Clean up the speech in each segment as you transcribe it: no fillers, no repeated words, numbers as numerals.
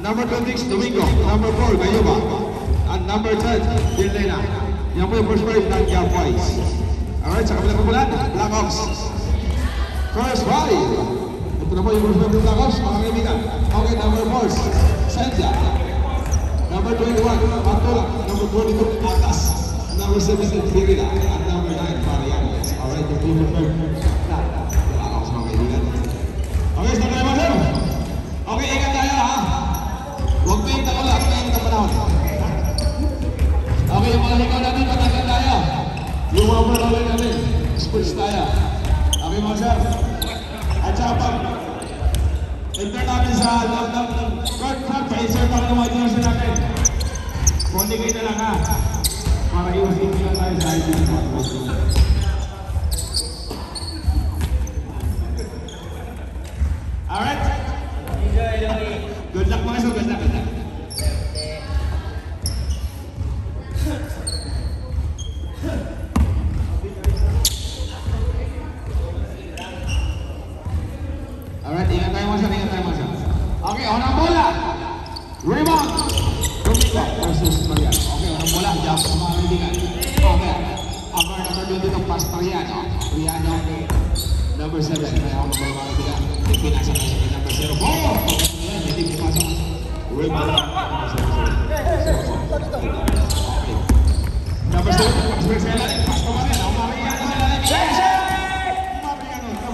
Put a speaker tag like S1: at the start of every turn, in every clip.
S1: Number 26, Domingo. Number 4, Gayuba. And number 10, Dirlena. Yan po yung first five ng Gap Wise. Alright, sa kabilang kumpulan, Black Ops. First five. Ito na po yung first five ng Black Ops, mga kaibigan. Okay, number 4, Senja. Number 21, Matula. Number 22, Atas. Number 17, Firila. At number 9, Marianes. Alright, yung first five ng Black Ops, mga kaibigan. Okay, start tayo mga sir. Okay, ingat tayo ha. Huwag pa yung takula, huwag pa yung tapanahon. Okay, yung mga likaw natin, patagal tayo. Yung mga pulawin natin, sports tayo. Okay mga sir. At saka pag enter natin sa court card, pa-insert ako ng white jersey natin. Kundi kayo na lang ha. Para iwas-iwas lang tayo sa ID. Alright? Good luck mga sir, good luck. Alright, ingat tayo mga sir. Okay, unang bola. Rebound. Domingo versus Mariano. Okay, unang bola. Jump sa mga kaibigan. Okay. Upper number 22, pass Mariano. Mariano, number 7. Kaya ako ng mga kaibigan. Pinasa na siya number 0. Oh! Hindi pumasok. Rebound. Number 7, pass Mariano. Pass Mariano.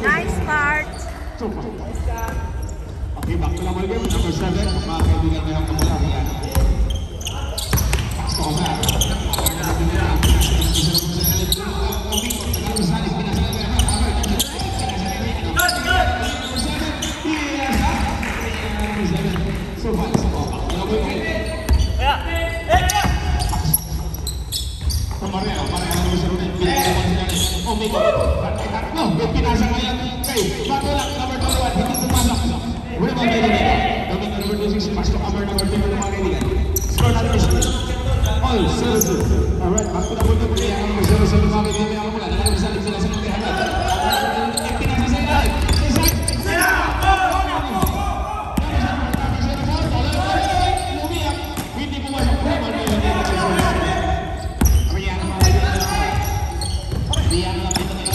S2: Nice start.
S1: Okay, back to number 7, mga kaibigan ngayong kamula, Rian. Pasto ko sa pinasa ngayon kay Batulak, number 21, hindi pumasok. Rebound by Domingo. Domingo number 26, pass to Amar number 2 ng mga kaibigan. Score natin is all 0-2. Alright, back to the ball po kaya number 0-7 mga kaibigan ako mula. Nalagay sa sila sa mga kaibigan. Pinasa sa ilalim. Hindi pumasok. Rebound by Domingo. Rian mga kaibigan. Rian mga kaibigan.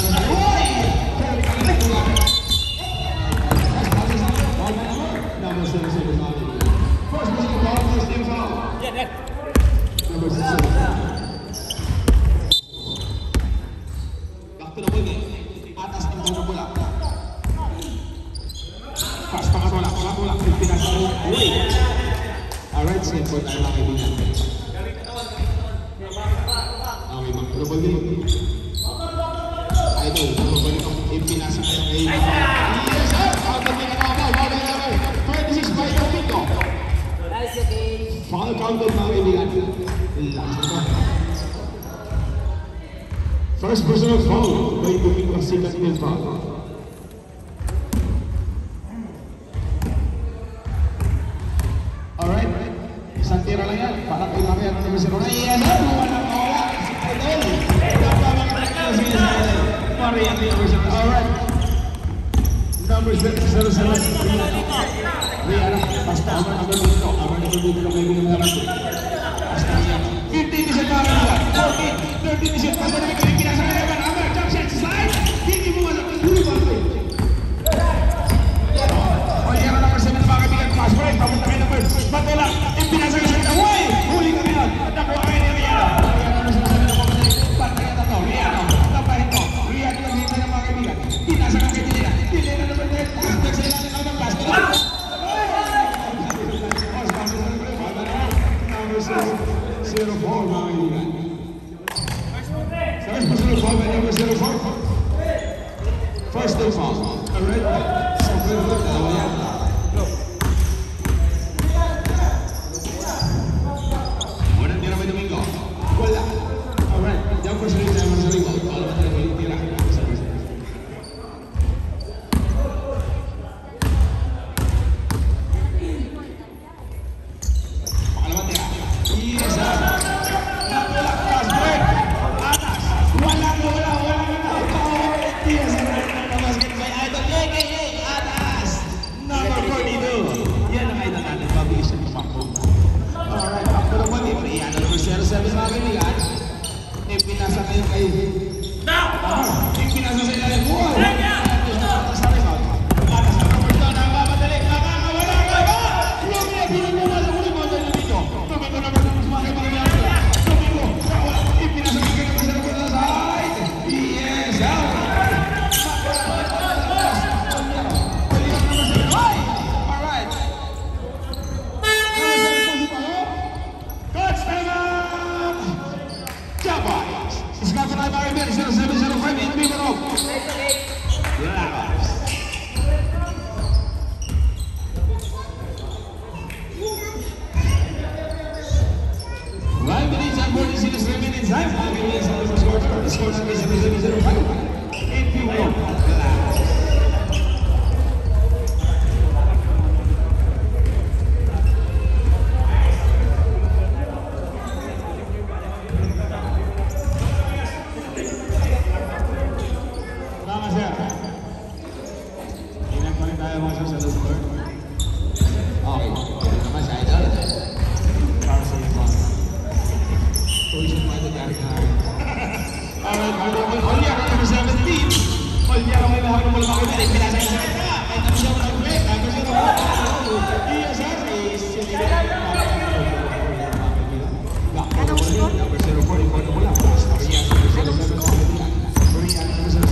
S1: Back to the ball game. Atas ng tono bola. Pass pa katulak. Pinasa ko. Alright, same po tayo mga kaibigan. Okay, back to the ball game. Idol, balik ang pinasa kayo kay yes, sir! Out of the ball. 26 by Domingo. Foul counted mga kaibigan. First personal foul by Domingo, second field foul. Alright, isang tira lang yan. Parang kay Marian ang number 0. Yes, sir! Walang mawala. Marian ang number 0. Alright. Number 0-7. Rihanna, basta Amar number 2. Amar number 2 ng kaibigan ng natin. Basta yan. 15 para nila. 14, 13 para nila. Pinasa na naman. Amar, jump shot, slide. Hindi mo malaki. Huli ba ito? O, yan ang number 7 ng mga kaibigan. Pass break. Papunta kayo number. Batula. Pinasa na siya. Uy! Huli kami yan. At nakuha kayo ni Rihanna. Yan ang number 7 ng mga kaibigan. Pantay na ito. Rihanna. Tapahin ito. Rihanna lang dito ng mga kaibigan. Pinasa na kayo nila. Pili na number 10. Pagkakit sa ilang ng basket. 0-4 mga kaibigan. First personal foul by number 0-4. First day foul. Score natin 7-0-5. Imperial Glass. Tama sir. Ingat pa rin tayo mga sir sa loob court. Okay. Ito naman si Idol. Para sa iyo. Tuition mo ito dahil na. Alright, all year number 17. All year ang may mahal ng malaki na rin. Pinasa yung sakit na. Kahit naman siya walang break. Number 0. Iya sir.
S2: Anong score?
S1: Number 04. Importo mo lang. Korean number 07. Korean number 07.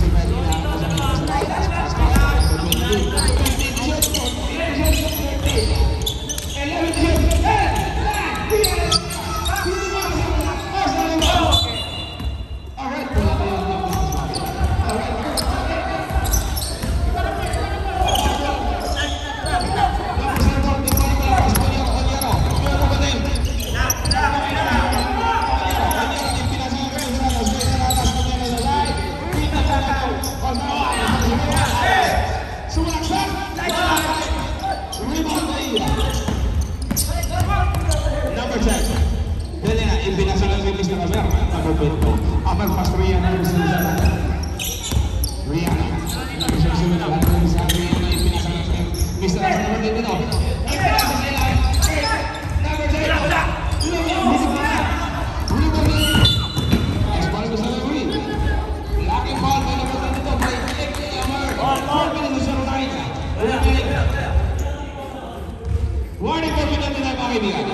S1: Number 10. Dali na, ibinasa lang yung Mr. Amer. Number 20. Amer pas Rihanna yung Mr. Rihanna. Number 7 na lang yung Mr. Rihanna. Ibinasa lang yung Mr. Amer. Number 20 no. Ibinasa nila. Number 10. Expal ko sa Larry. Laking ball. May napunta dito. May click ni Amer. 4 minutes sa right. Warning po pinag nila mga kaibigan.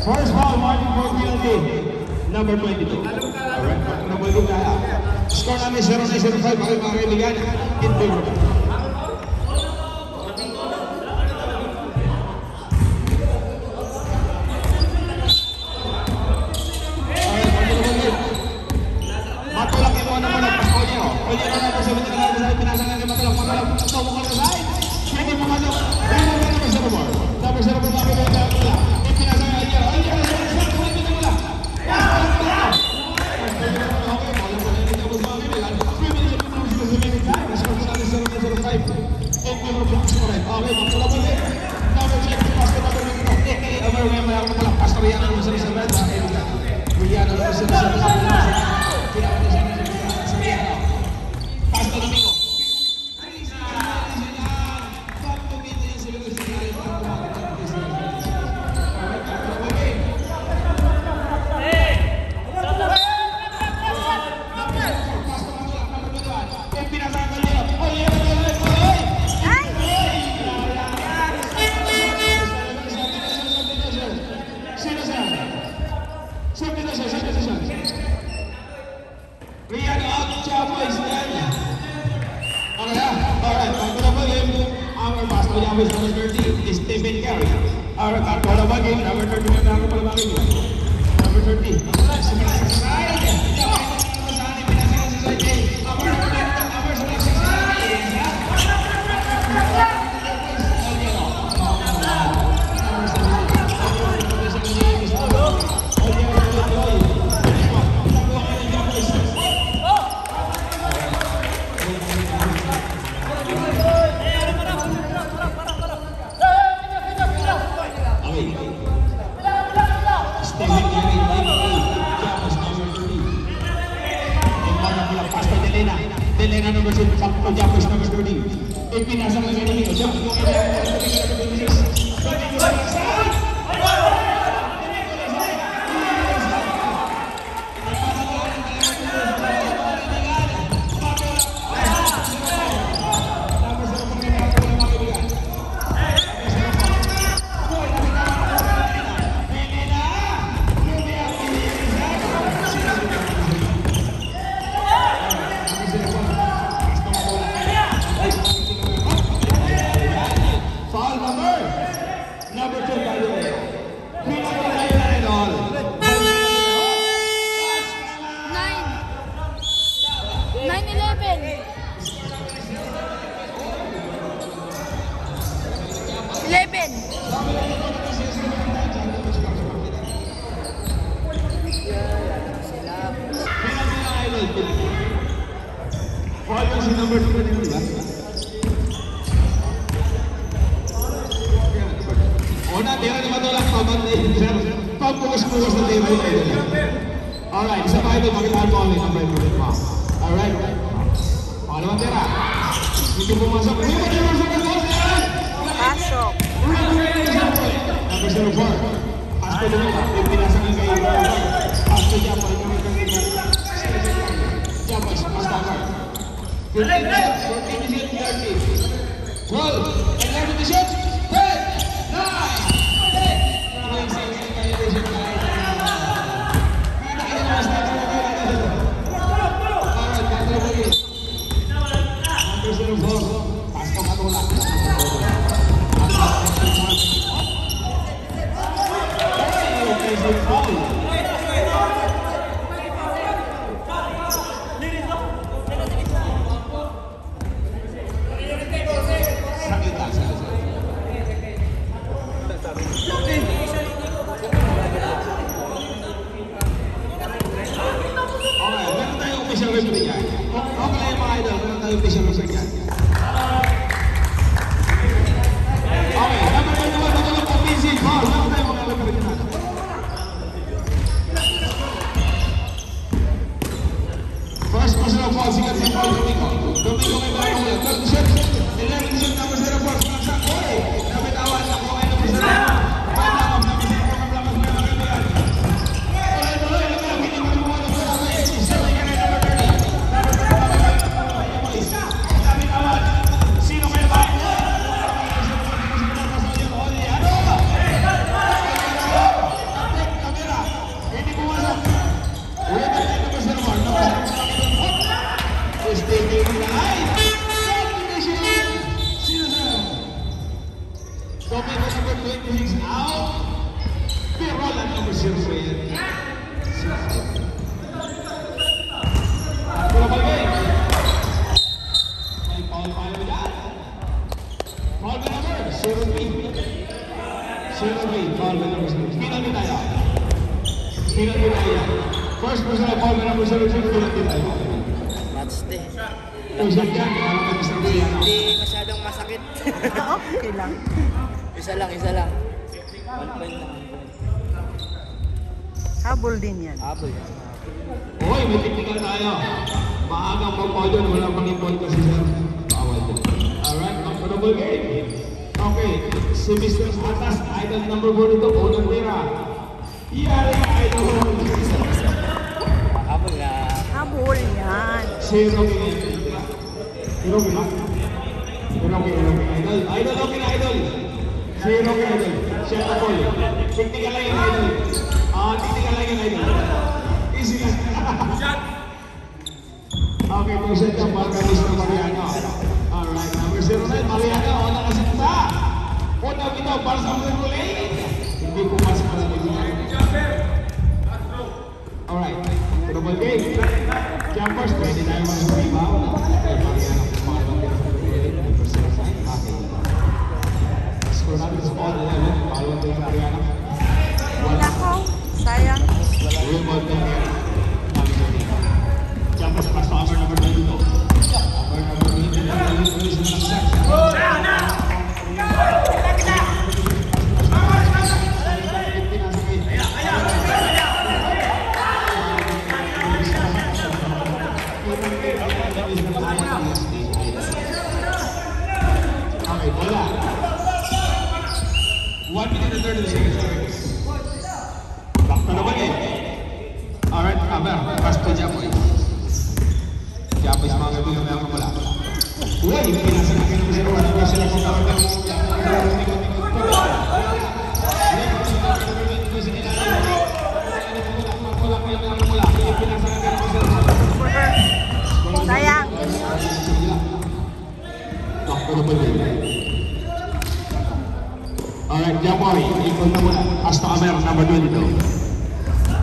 S1: First foul, marking for penalty. Number 22. Alright, number 22 kaya. Score namin 0-9-0-5 mga kaibigan. In favor. Delena number 6, Japanese number 30. Ipinasa ng enemy. si number 2 na nila, di ba? Una, tira naman ito lang, pabantay. Pagpukas-pukas na tira yung idol. Alright, isa pa ito, makitaan mo ulit ang number 2 mo. Alright. Pangalawang tira. Hindi pumasok. Hindi mo pumasok ang boss, yan!
S2: Pasok.
S1: Number 04. Pasto din ito. Yung pinasang ang kayo. Pasto dyan, parang kami kami. Dyan, boys. Pasto ako. 14 is it, 30. 12. 11 is it. 10. 9. First personal foul na number 0,
S3: Match day.
S1: Hindi
S3: masyadong masakit.
S2: Okay lang.
S3: Isa lang. 1 point lang.
S2: Habol din yan.
S3: Habol.
S1: Hoy, may technical tayo. Maagang mag-foul doon, walang pang-import kasi sir. Bawal din. Alright, comfortable game. Okay, si Mr. Atas, idol number 4 dito, unang tira. Yari, idol.
S3: Habol na.
S2: Habol yan.
S1: Si Rocky. Rocky na? Rocky, idol. Idol, Rocky na, idol. Si Rocky, idol. Siya na Paul. Technical lang yung idol. Technical lang yung idol. Easy lang. Okay, present ang mga Mr. Mariano. Alright, number 09, Mariano. Una kasi kita. Una kita, para sa mga relay. Hindi pumasok pa sa mga. Alright, double game. Jumpers, pwede tayo mag-rebound. Okay, Mariano. Score natin sa all 11. Follow natin yung Mariano.
S2: Wala ko. Sayang.
S1: Rebound na yan. Jumpers, pass to Amber number 22. Amber number 22. Okay, bola. 1 minute and 30 seconds. Back to the ball. Alright, Amber, pass to Japoy. Japoy sa mga kaibigan na bola. Uy, pinasa na kayo ng sila. Wala na sila kung kawag ng
S2: Sayang.
S1: Alright, Japoy, ikot na muna. Hasta Amber, number 22.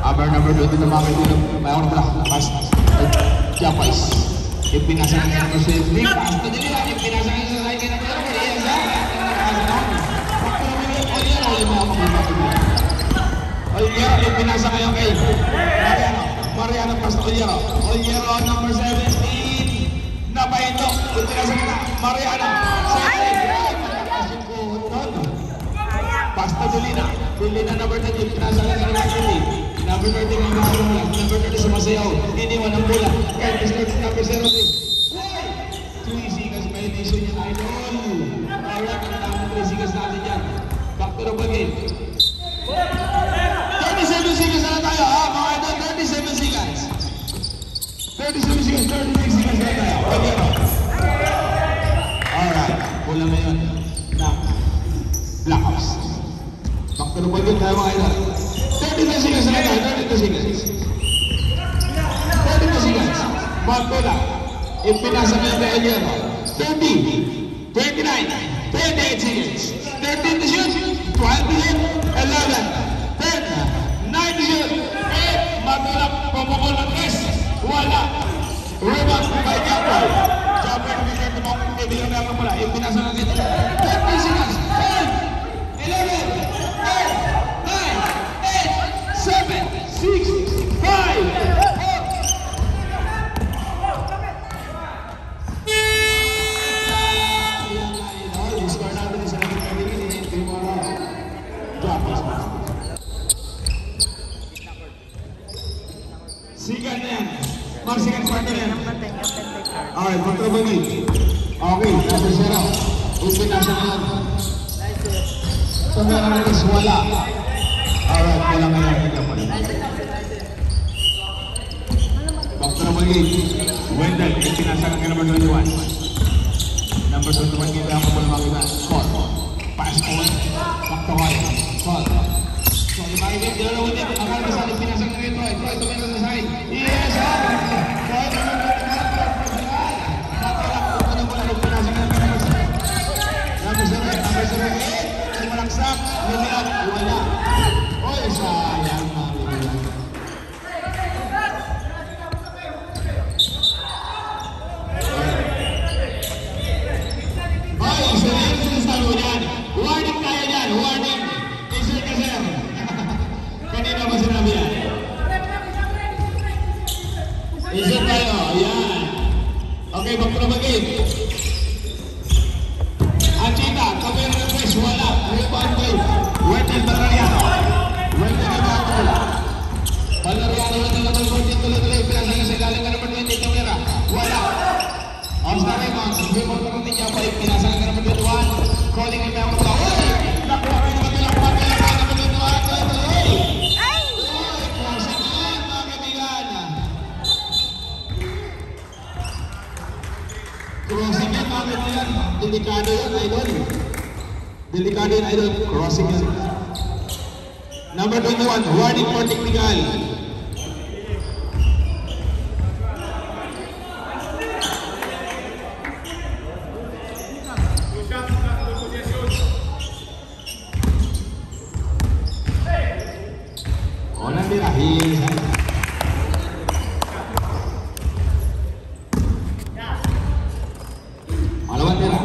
S1: Amber, number 22 na mga kaibigan. Mayroon na pala. Pass. Japoy. Ipinasa na kayo ng sila. Hindi, hasta din nila. Ipinasa na sa side kayo ng pala. Olyero, ipinasa kayo kay Mariano. Mariano, pass to Olyero. Olyero, number 17. Nabayin pinasa na. Mariana. Pasta Julina. Julina number 13. Pinasa na number 13. Number 13 ang mga number 13 sumasayaw. Iniwan ang bola. Curtis Lord number 17. Three Sigas violation yung idol. Alright, ang tamang 3 Sigas natin yan. Back to the ball game. 37 Sigas na tayo ha, mga idol. 37 Sigas. 37 Sigas, 36 Sigas na tayo. Alright, bola ngayon na Black Ops. Back to the ball game tayo mga idol. 32 Sigas na tayo, 32 Sigas. 32 Sigas. Back to lang. Ipinasa na yung Eliano. 30, 29, 28 seconds. 13 to shoot, 12 to shoot, 11, 10, 9 to shoot, 8, matulak, pumukul ng 3, wala. Rebound by Japper. Japper na bigyan ito mga kaibigan na pala. Ipinasa na dito. 13 seconds, 10, 11, 10, 9, 8, 7, 6, 5, Sigan na yan. Marsigan partner yan. Alright, kontrabagi. Okay, nasa sira. Upinasa na yan. Ito nga naman is wala. Alright, wala nga yan. Kontrabagi. Wendell, ipinasa ka number 21. Number 21 kita ang kapulmakita. Call. Pass point. Back to high. Call. So, ibigay din dalawa din. Ang mga sa pinasa ka ngayon, Troy. Troy, tumay sa side. Yes, ha? Troy, sumalaksak, lumiyak, wala. Oy, sayang mga lumiyak. Oy, sa'yo sinasalo niyan. Warning tayo niyan, warning. Isir ka, sir. Kanina ba sinabi yan? Isir tayo, yan. Okay, magpapagin. Achita, kamera ng press, wala. Rebound by Wendell Valeriano. Wendell Valeriano. Valeriano, Wendell, tuloy-tuloy. Pinasang sa ilalim ka naman 20, kamera. Wala. All-star rebound. Rebound ka naman niya pa. Pinasang ka naman 21. Calling in number 2. Uy! Nakuha ka naman nilang pagkala ka naman 21. Tuloy-tuloy. Ay! Crossing in, mga kaibigan. Crossing in, mga kaibigan. Delikado yun, idol. Delikado yun, idol. Crossing yun. Number 21, warning for technical. O, nandira. Alawan nila.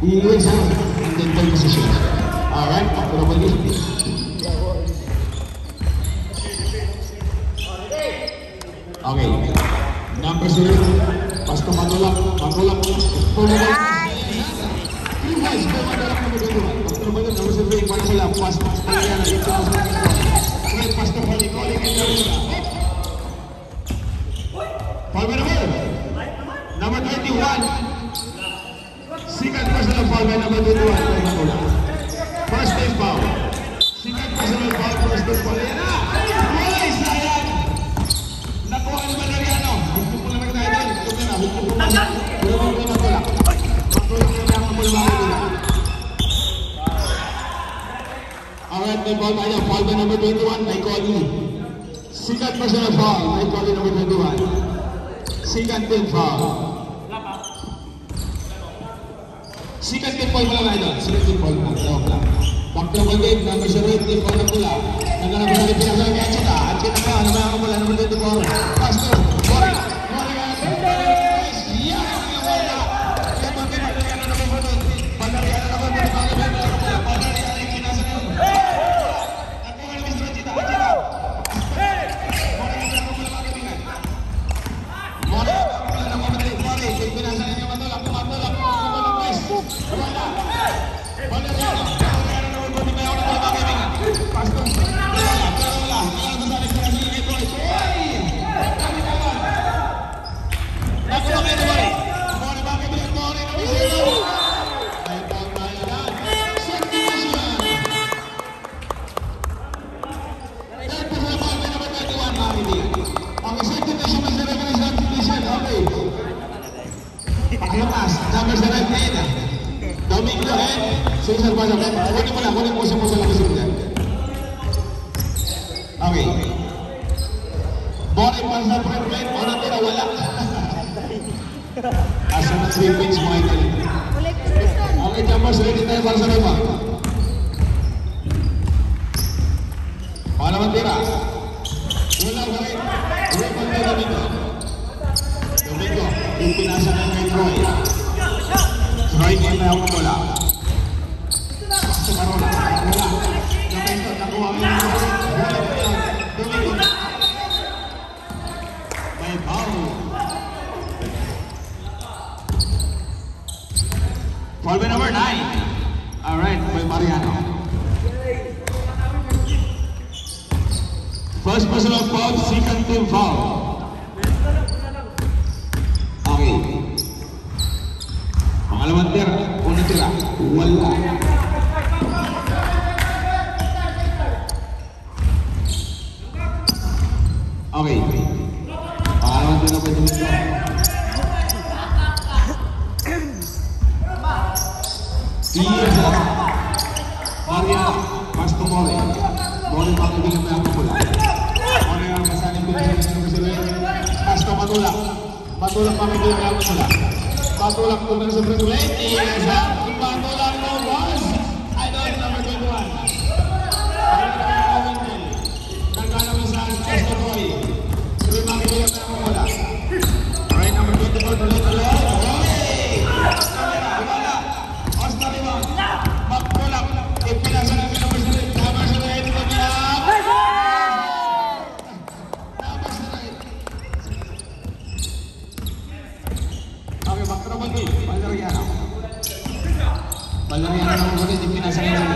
S1: Iiwan sa mental position. Alright, ako na balik. Okay. Number 0. Pasto matulak. Matulak. Tulungan. Guys, matulak na magagawa. Pasto na balik. Number 0. Matulak. Pasto. Okay, pasto balik. Calling in the room. Foul by number 21. Second personal foul by number 21. First team foul. Second personal foul, first team foul. Yan na! Uy, sayang! Nakuha ni Valeriano. Huwag mo lang tayo doon. Huwag mo na. Huwag mo na. Alright, may foul tayo. Foul by number 21. May call you. Second personal foul. May call you number 21. Second team foul. Second team foul mo lang idol. Second team foul mo lang. Back to the game. Number 0, team foul na pula. Naghanap sa pinasa ng Achita. Achita pa. Naghanap mo lang. Number 24. Pastor. Wala. Pinasa ng Achita. pasok. Kunin mo sa labas yan. Okay. Ball pa sa front line, o natira, wala. Asa na 3 points, Michael. Okay, jumpers, ready tayo para sa lima. Pangalawang tira. Wala pa rin. Rebound kay Domingo. Domingo, yung pinasa na kay Troy. Troy, ngayon na ako bola. Sa Carola. Wala. Domingo, nakuha kayo ng Domingo. May foul. Foul by number 9. Alright, by Mariano. First personal foul, second team foul. Okay. Pangalawang tira, unang tira, wala. Okay. Pangalawang tira pa dito. Iya, Mariano, Pasto More. More pa kaibigan may ako pula. More ang masaling pinagsasabi ng kasiluyan. Pasto matulak. Matulak pa kaibigan may ako pula. Matulak po ng sobrang late. Iya, matulak no boss. Idol number 21. Nagkana mo sa Pasto More. Sabi mga kaibigan may ako pula. Alright, number 24, tuloy-tuloy. Magpulak, ipinasa namin ang masalit. Tama sa rin, pagbiyak. Tama sa rin. Okay, magtraman din. Balariano. Balariano naman ko rin, ipinasa namin.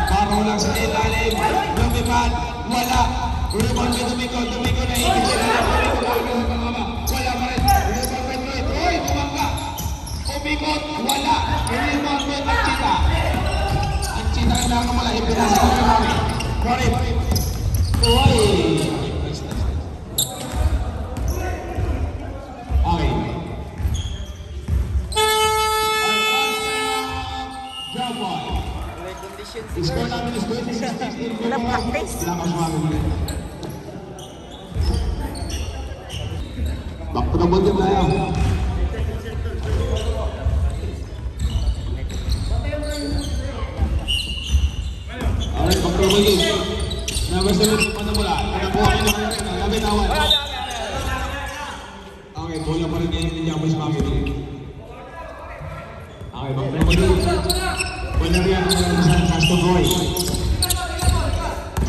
S1: Paro lang sa ilalim. Lumipad, wala. Rebound kay Domingo. Domingo na higit sila. Domingo bawal ka sa pangama. Wala pa rin. Rebound kay Troy. Troy, bumangka. Umikot, wala. Rebound kay Machita. Machita na lang wala. Ipinasa namin namin. Correct. Uy. Okay. Drop ball. Score namin is 26-16.
S2: Wala practice.
S1: Lakas namin ulit. Back to the ball din tayo. Alright, back to the ball din. Number 7, panamula. Nakakuha kayo ng kanya. Labit awan. Okay, bola pa rin ngayon. Hindi ako mas makikita. Okay, back to the ball din. Wala rin ako sa Pasto Troy.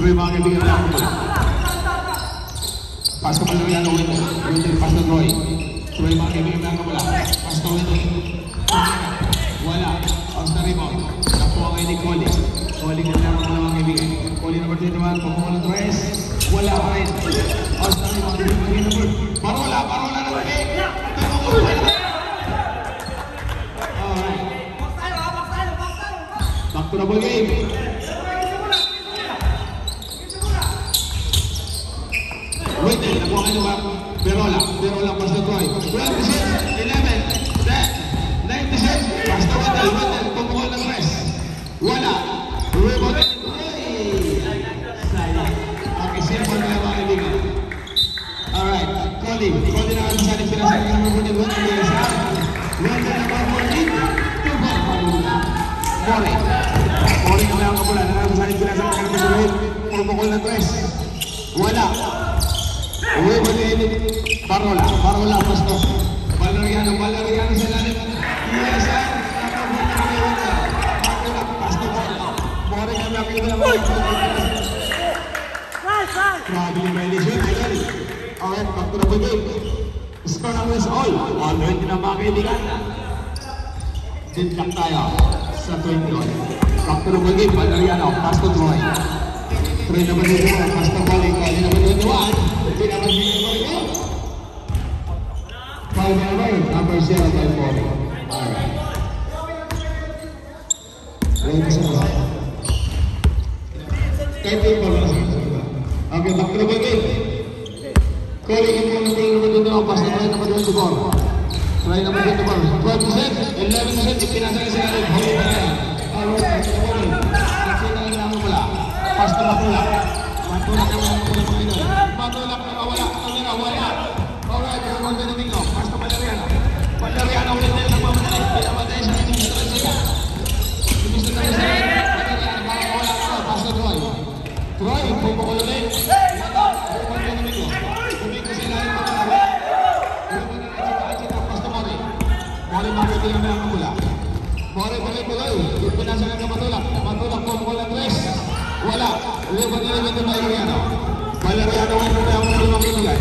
S1: Troy mga kaibigan na ako pala. Pasto Valeriano winner. Pasto Troy. Troy mga kaibigan na ako pala. Pasto winner. Wala. Pasto rebound. Nakuha kayo ni Coli. Coli ka lang mga kaibigan. Coli number 21. Pagkuha ng Torres. Wala pa rin. Pasto rebound. Parola. Parola ng Peg. Back to the ball game. Wait, nakuha kayo ba? Berola, Pasto Troy. 12, 11, 10, 96, Pasto Wendell, pagkuha ng rest. Wala. Rebound. Sayang. Okay, simple na mga kaibigan. Alright, Cody na kasi sa ating pinasal ng mga Wendell sa Wendell na mga Wendell. More na lang kapula. Nakakasalit pinasal ng mga Wendell. Pagkuha ng rest. Wala. Uwi mo din. Parola, Pasto. Valeriano sa lalim. Yes, sir. Pasto. More kami ang kita naman. Grabe yung medicine. Okay, back to the game. Score ng West all. 120 na mga kaibigan. Din lang tayo sa 21. Back to the game. Valeriano, Pasto Troy. Troy naman dito. Pasto Coli. Coli naman dito. Hindi naman dito. Foul number 0 by 4. Alright. Wait sa mga. Kahit yung ball na. Okay, back to the game. Coli yung mga naman dito. Pasto Troy naman dito. Troy naman dito. 12%, 11%. Ipinasa na sila. Holy man. Alright. Basta matulak. Matulak ang mga Pinoy. Matulak na wala. Wala. Alright, ito ang Domingo. Basta Valeriano. Valeriano ulit din ang mamatay. Pinamatay sa ating Valeriano. Ibig na tayo sa Valeriano. Wala ka. Basta Troy. Troy, pupukul ulit. Domingo. Domingo sa ilalim ng mga wala. Basta Mori. Mori makitin ang mga mula. Mori tuloy-tuloy. Pinasagan ka matulak. Matulak po mula Tres. Wala. Leban ito Valeriano. Valeriano ang mga mga pinulay.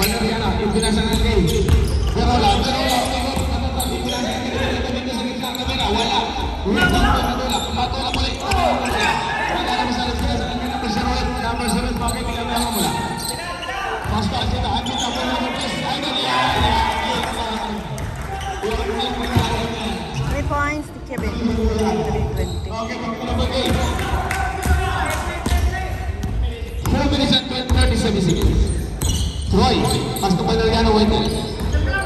S1: Valeriano, yung pinasangan kayo. Pero wala. Yung pinasangan kayo. Ito sa gitna ng kamera. Wala. Matulak ulit. Wala naman sa pinasangan kayo. Number 7, makitin ang mga mula. Basta, Anchita po yung mga Tres. Ay,
S2: Three points to Kevin. 320.
S1: Okay, magpapagay. 4 minutes and 37 seconds. Troy, pasto Valeriano Wendell.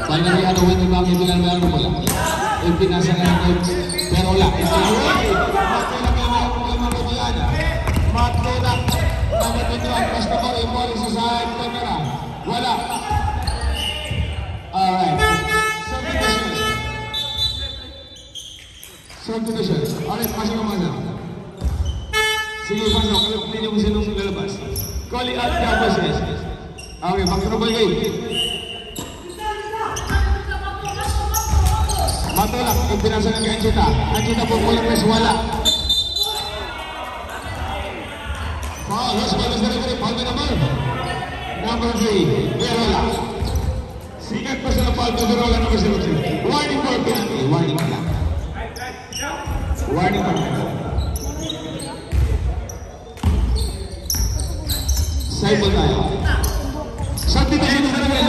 S1: Valeriano Wendell, mga kaibigan na meron pala. Yung pinasangan ng pero wala. Matulak. Matulak. Pasto ko, imoli sa side camera. Wala. Alright. Subdivision. Alright, pasok ang mga. Sige, pasok. Hindi niyo mo sinong lalabas. Calling out the opposition. Okay, pag-trouble game. Matulak, yung pinasangan kay Anchita. Anchita po po yung wala. Foul, yes, balas na rin. Foul na naman. Number 3, Verola. Sikat pa sa foul na Verola number 03. Warning for penalty. Warning pa lang. Warning pa lang. Side po tayo. Subdivision na naman.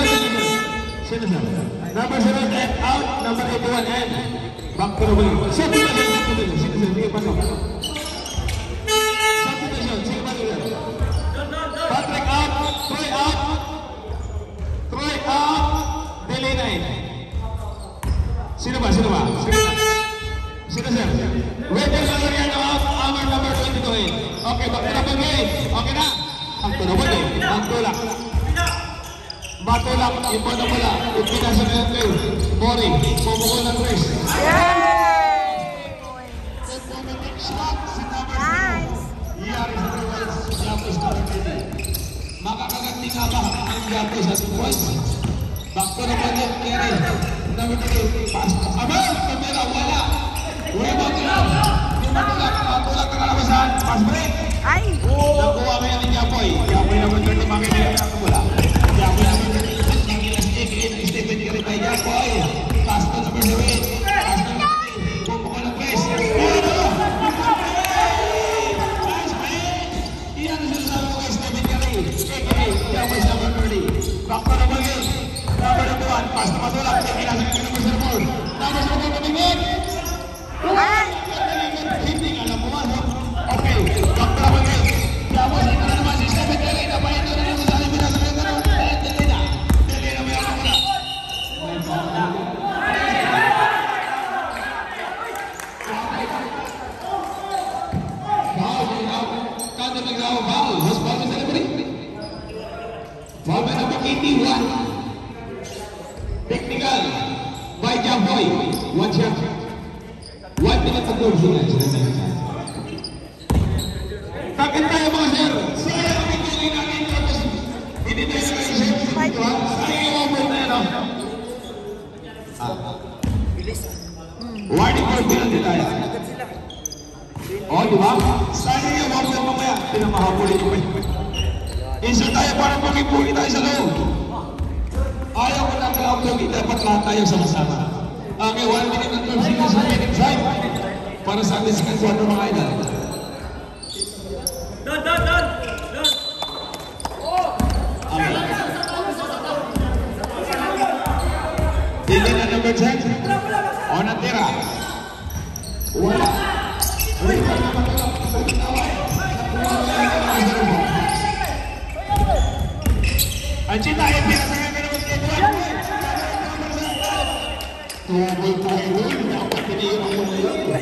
S1: Sino? Number 7 and out. Number 81 and back to the ball. Subdivision. Sino? Sige, pasok. Subdivision. Sige, pasok. Patrick out. Troy out. Troy out. Delay 9. Sino ba? Sino, sir? Wendell Valeriano out. Amar number 22. Okay, back to the ball game. Okay na. Ang tunawad eh. Ang tulak. Matulak. Ipo na pala. Ipinasa na yung play. Mori. Pumukul ng Chris.
S2: Nice.
S1: Makakaganti nga ba ang Yapo sa 2 points? Back to the ball. Kerry. Number 2. Pass. Amal! Kamera. Wala. Wala ka. Matulak ka kalabasan. Pass break.
S2: Ay!
S1: Nakuha kayo ng Yapoy. Yapoy naman doon na makikita ang mula. Yapoy naman doon na makikita ang Stephen Curry by Yapoy. Pasto number 7. Pasto number 3. Pupukul ng press. Pass break. Iyan ang sinasabi ko kay Stephen Curry. Yapoy sa number 30. Back to the ball game. Number 1. Pasto matulak. Kinasabi ko number 4. Number 4 tumingin.
S2: Ay!
S1: Hindi nga alam mo man. Okay. Back to the ball game. Yapoy sa ito na naman si Stephen Curry. Napahin na naman sa aling pinasakay na naman. Dali na. Dali na may ako muna. Kada naglaw foul. Mas foul na celebrate. Foul by number 81. Technical by Jaboy. 1 shot. 1 minute to go. Bakit tayo mga sir? Saya ang pagkaling natin. Hindi tayo sa isip. Sayang yung mga na yan. Warning for penalty tayo. O, di ba? Sayang yung mga mamaya. Pinamahapulin ko. Insert tayo para pag-ipuli tayo sa loob. Ayaw ko na kalauplogi. Dapat lahat tayo sama-sama. Okay, 1 minute and 12 seconds sa minute drive. Para sa ating second quarter mga idol.
S3: Done.
S1: Hindi na number 10. O natira. Wala. Anchita, pinasakay ka naman kay Tuan. Tubol po kayo. Dapat pinihirang mo na yun.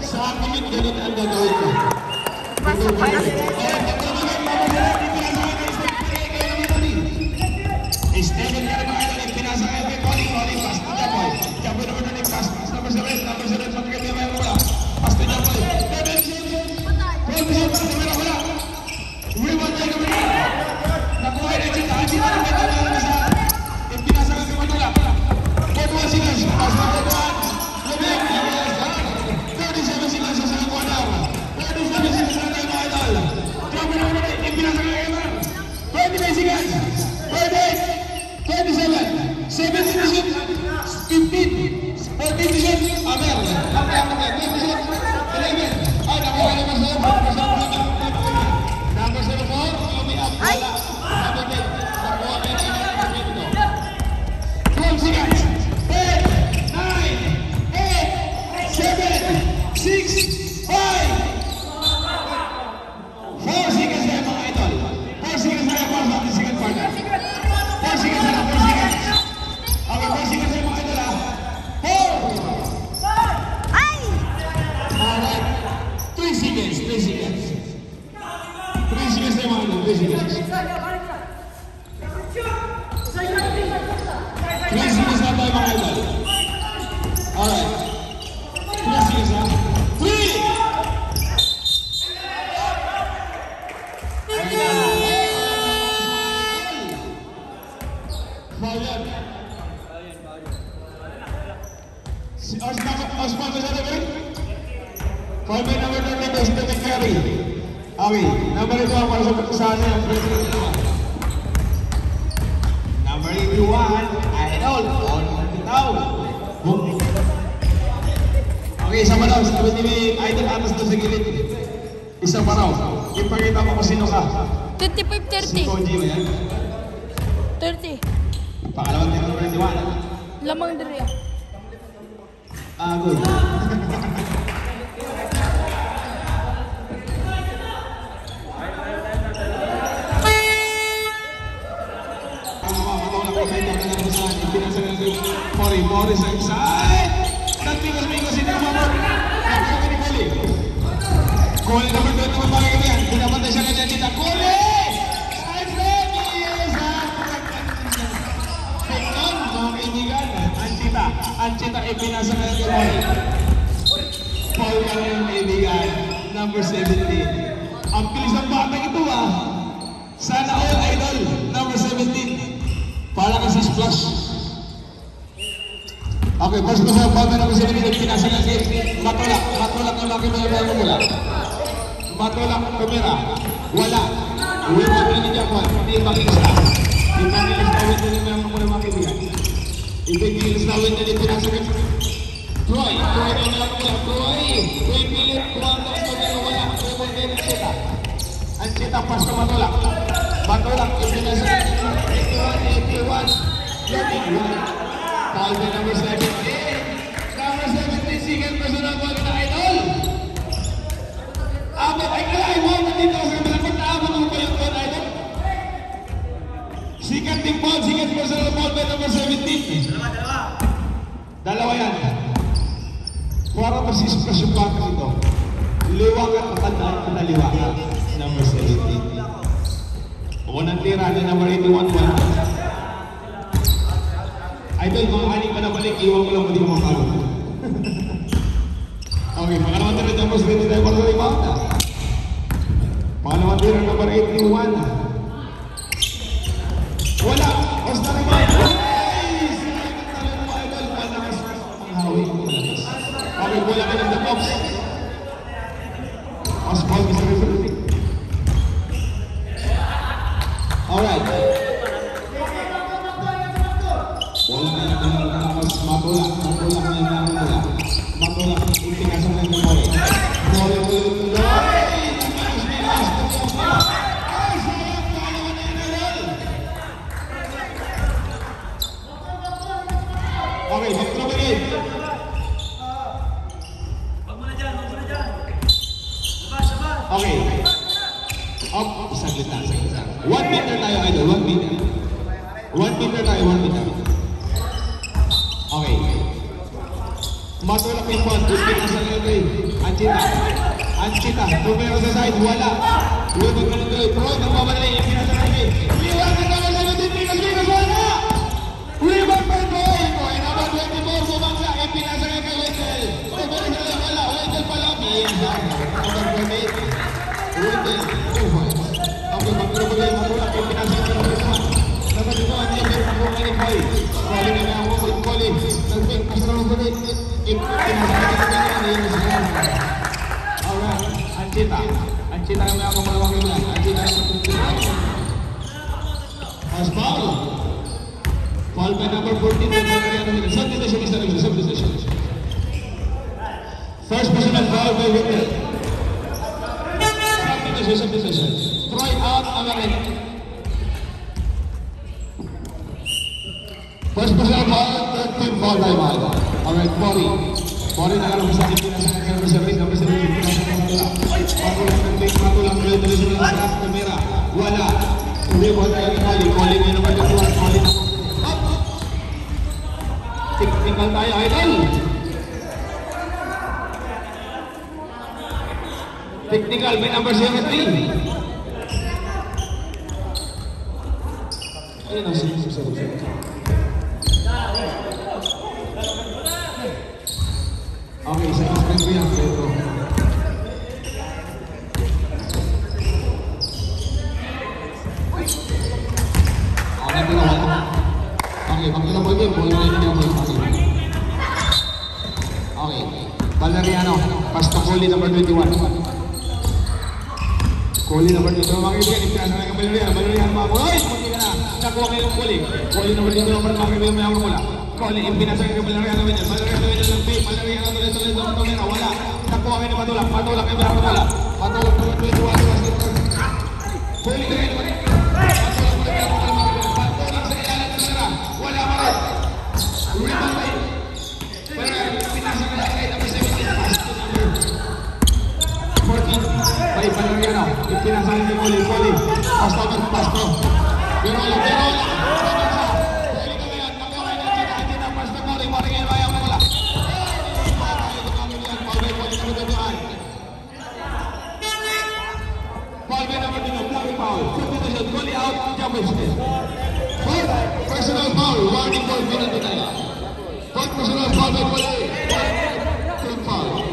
S1: Sa akin, ganun ang gagawin ko.
S2: Pasok pa na.
S1: Steven ka naman kayo ulit, pinasakay kay Oli, pass to Japoy. Japoy naman ulit, pass number 7, pati kami naman wala. Pass to Japoy. Wala. Rewind tayo kami. Nakuha na Chita, Chita naman tayo naman sa pinasakay kay Manila. Botuan sila, pass to Botuan. Lumik, 37 sila sa Sangakuan daw. 37 sila sa tayo mga idol. Japoy naman ulit, pinasakay kay Manila. 29 seconds. 27, 17, 15, 14, Amer, 11, ay, nakuha naman sa number 74, umiyak, wala, number 8, nakuha kayo na 12 seconds, 10, 9, 8, 7, 6, 5, 4 seconds na mga idol, 4 seconds na yung para sa second partner. 4 seconds na, 4 seconds. Okay, 4 seconds na mga idol ha. 4!
S2: Ay!
S1: Alright. 3 seconds, 3 seconds. 3 seconds na mga idol, 3 seconds. 3 seconds na tayo mga idol. Alright. 3 seconds na. 3! Osman sa natin? Call me number 32, Stephen Curry. Okay, number 2 para sa ano yung president nila. Number 81, Idol, on Tao. Okay, isa pa daw. Sabi ni Idol atas doon sa gilid. Isa pa raw. Ipakita mo kung sino ka.
S2: 25-30.
S1: Si Koji mo yan?
S2: 30.
S1: Pangalawang number 21.
S2: Lamang diri.
S1: Good. Mori sa inside. Nagpingos-pingos si Namamot. Nagpingos ni Kuli. Kuli naman doon naman bagay kami yan. Pinapantay siya kanya dito. Kuli! Side ready! Tingnan, mga kaibigan. Anchita ipinasa ka ng Mori. Paul ka na yung kaibigan. Number 17. Ang bilis ng batang ito ah. Sana all idol. Number 17. Para ka sa splash. Okay, first ko sa bata na gusto nila pinasa ng game. Matulak na laki mga mga mula. Matulak kamera. Wala. Uwi mo ni Japan. Hindi makinis na. Hindi makinis na win din mga mula mga kaibigan. Ibigilis na win din pinasa ng Troy na lang mula. Troy pilit. Kuwanta ko pero wala. Troy mo din ang sita. Ang sita pas na matulak. Matulak. Ipinasa ng 81. Foul by number 17. Number 17, second personal foul na idol. Abot ay kalay mo. Nandito sa malapit na abot mo pa yung foul idol. Second team foul, second personal foul by number 17. Dalawa yan. Para masisipras yung bata nito. Liwag at matandaan at naliwag. Number 17. Unang tira ni number 81. Idol, mga aning pa na balik, iwan ko lang mo di ka makakalo. Okay, pangalawang tira number 20 tayo para sa rebound. Pangalawang tira number 81. Wala! Basta rebound! Nice! Sinagin mo idol, malakas ang hawi. Okay, wala ka ng the-box. Oswald, Mr. Referee. Alright. Matulak na yung mula. Matulak, ipinasok na yung Mori. Okay, mag-trouble. Okay. Up, saglit na. 1 meter tayo, idol. 1 meter. 1 meter tayo, 1 meter. Okay. Matulak yung ball. Ipin sa nilagay. Anchita. Numero sa side. Wala. Lumag ka nilagay. Pro. Nagmamadali. Ipin sa nilagay. Liwanag ka na sa nilagay. Wala. Rebound by Boy. Boy number 24. Bumangsa. Ipin sa nilagay. Wendell. Wala. Wendell pala. Number 28. Wendell. 2 points. Okay. Matulak. Ipin sa nilagay. Number 2. Anchita. Number 25. Calling na ako. Calling. Nag-ping. Pasarang ulit. Alright, Anchita yang akan melawang ini. Anchita yang as foul by number 14. Substitution. First personal foul by Wendell. Substitution. Throw it out. Again. First personal foul. Third team foul by Mal. Alright, Bori nagkaroon sa akin number 7. Matulang sa kamera. Wala. Hindi mo tayo calling yun naman yung calling. Technical tayo, idol. Technical by number 73. Ayun ang sinusunod. Okay, sa akin ko yan, Pedro. Okay, magkita mo yun, ball na yun. Okay, Valeriano, pass to Coley number 21. Coley number 21, mga kaibigan, ipinasa na ng Valeriano, mga boy, pumunti ka na, nakuha kayo ng Coley. Coley number 21, mga kaibigan, may ako mula. Coley, ipinasa ka ng Valeriano, Valeriano ng Pay, Valeriano tuloy, tumira, wala. Nakuha kayo ng Matulak, Matulak number 21. Coley na kayo, baik Valeriano, ipinasahin ni Coley, pasto, pero wala, Coley ka ngayon, nakawa niya, Anchita, pasto Coley, maringin ba yung wala? Foul by number 2, blocking foul, substitution, Coley out, jump instead. Personal foul, warning for penalty tayo. Personal foul by Coley, team foul.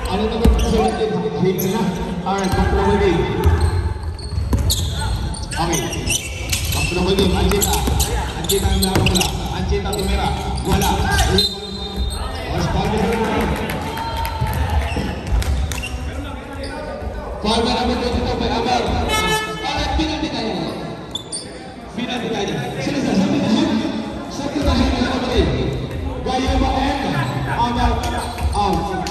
S1: Ano naman sa 17? Hit na. Alright, back to the game. Okay. Back to the game. Anchita ang meron wala. Anchita tumira. Wala. Was foul by foul by number 22 by Amar. Alright, penalty tayo. Sino sa substitution? Substitution na naman rin. Gayo ba Amar out.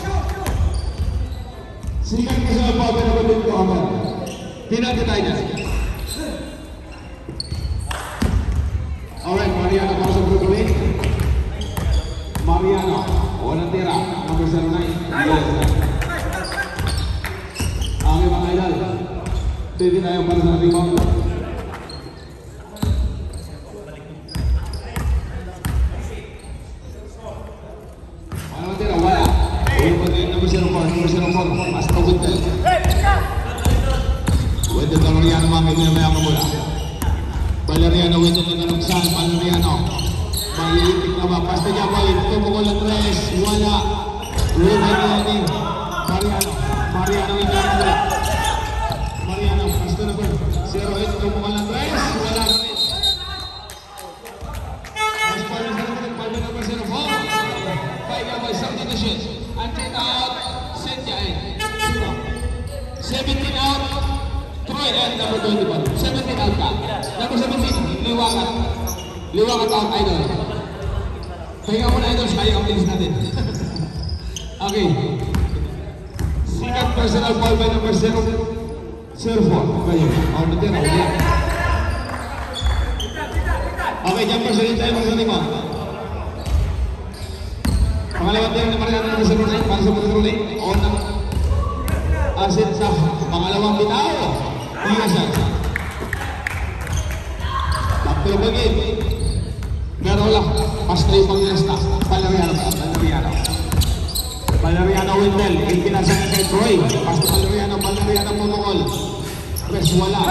S1: Sikat ka sa pabe na balik ko, Amar. Penalty tayo na. Alright, Mariano para sa grupo A. Mariano, walang tira, number 09. Ang mga idol, pwede tayo para sa rebound. Walang tira, wala. Number 04, Master Wendell. Wendell Valeriano, mga kaibigan, may ako mula. Valeriano, Wendell na nanagsan, Valeriano. Maliitik na ba? Pasta niya, boy. Tumukol ang tres, wala. Ruben Mariano, hindi ako mula. Mariano, pasta na ba? 0-8, tumukol ang tres, wala na rin. Mas pala sa naman, palma number 04. Paiga boy, substitution. Anchita out, Sentia in. 17 out, Troy and number 21. 17 out ka. Number 17, Liwakat out, idol. Pahinga muna, idol, kaya ang bilis natin. Okay. Second personal foul by number 04. Kayo. Out na din, out. Okay, jumper sa rin tayo, magsalima. Pangalawang tira ni Mariano ng Salunay para sa Salunay. O ng asin sa pangalawang bitaw. Iyasan. Back to the game. Pero wala. Pastoy Panglesta. Valeriano. Valeriano Wendell. Ipinasang kay Troy. Pasto Valeriano protocol. Press wala.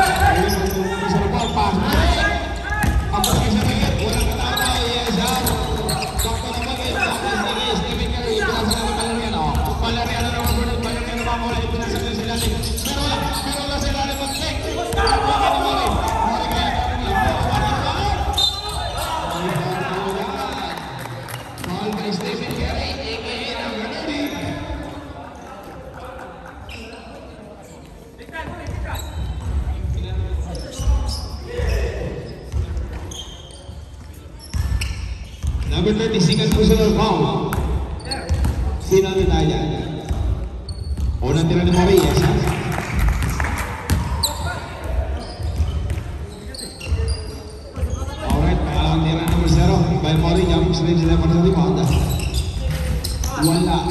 S1: Isa na po. Pass. Ako kay sa tingin. Wala katama. Yes, ha. Sakto na bagay. Stephen Curry. Ipinasang kay Valeriano. Valeriano na mabunod. Valeriano makuha. Ipinasang kay sila. Pero wala sila na mag-click. Stephen Curry, aka number 30. Number 30, second personal foul. Sino ang Italia? Unang tira ni Maria. Alright, ang tira number 0. By Maria, jump straight sila para sa rebound. Wala.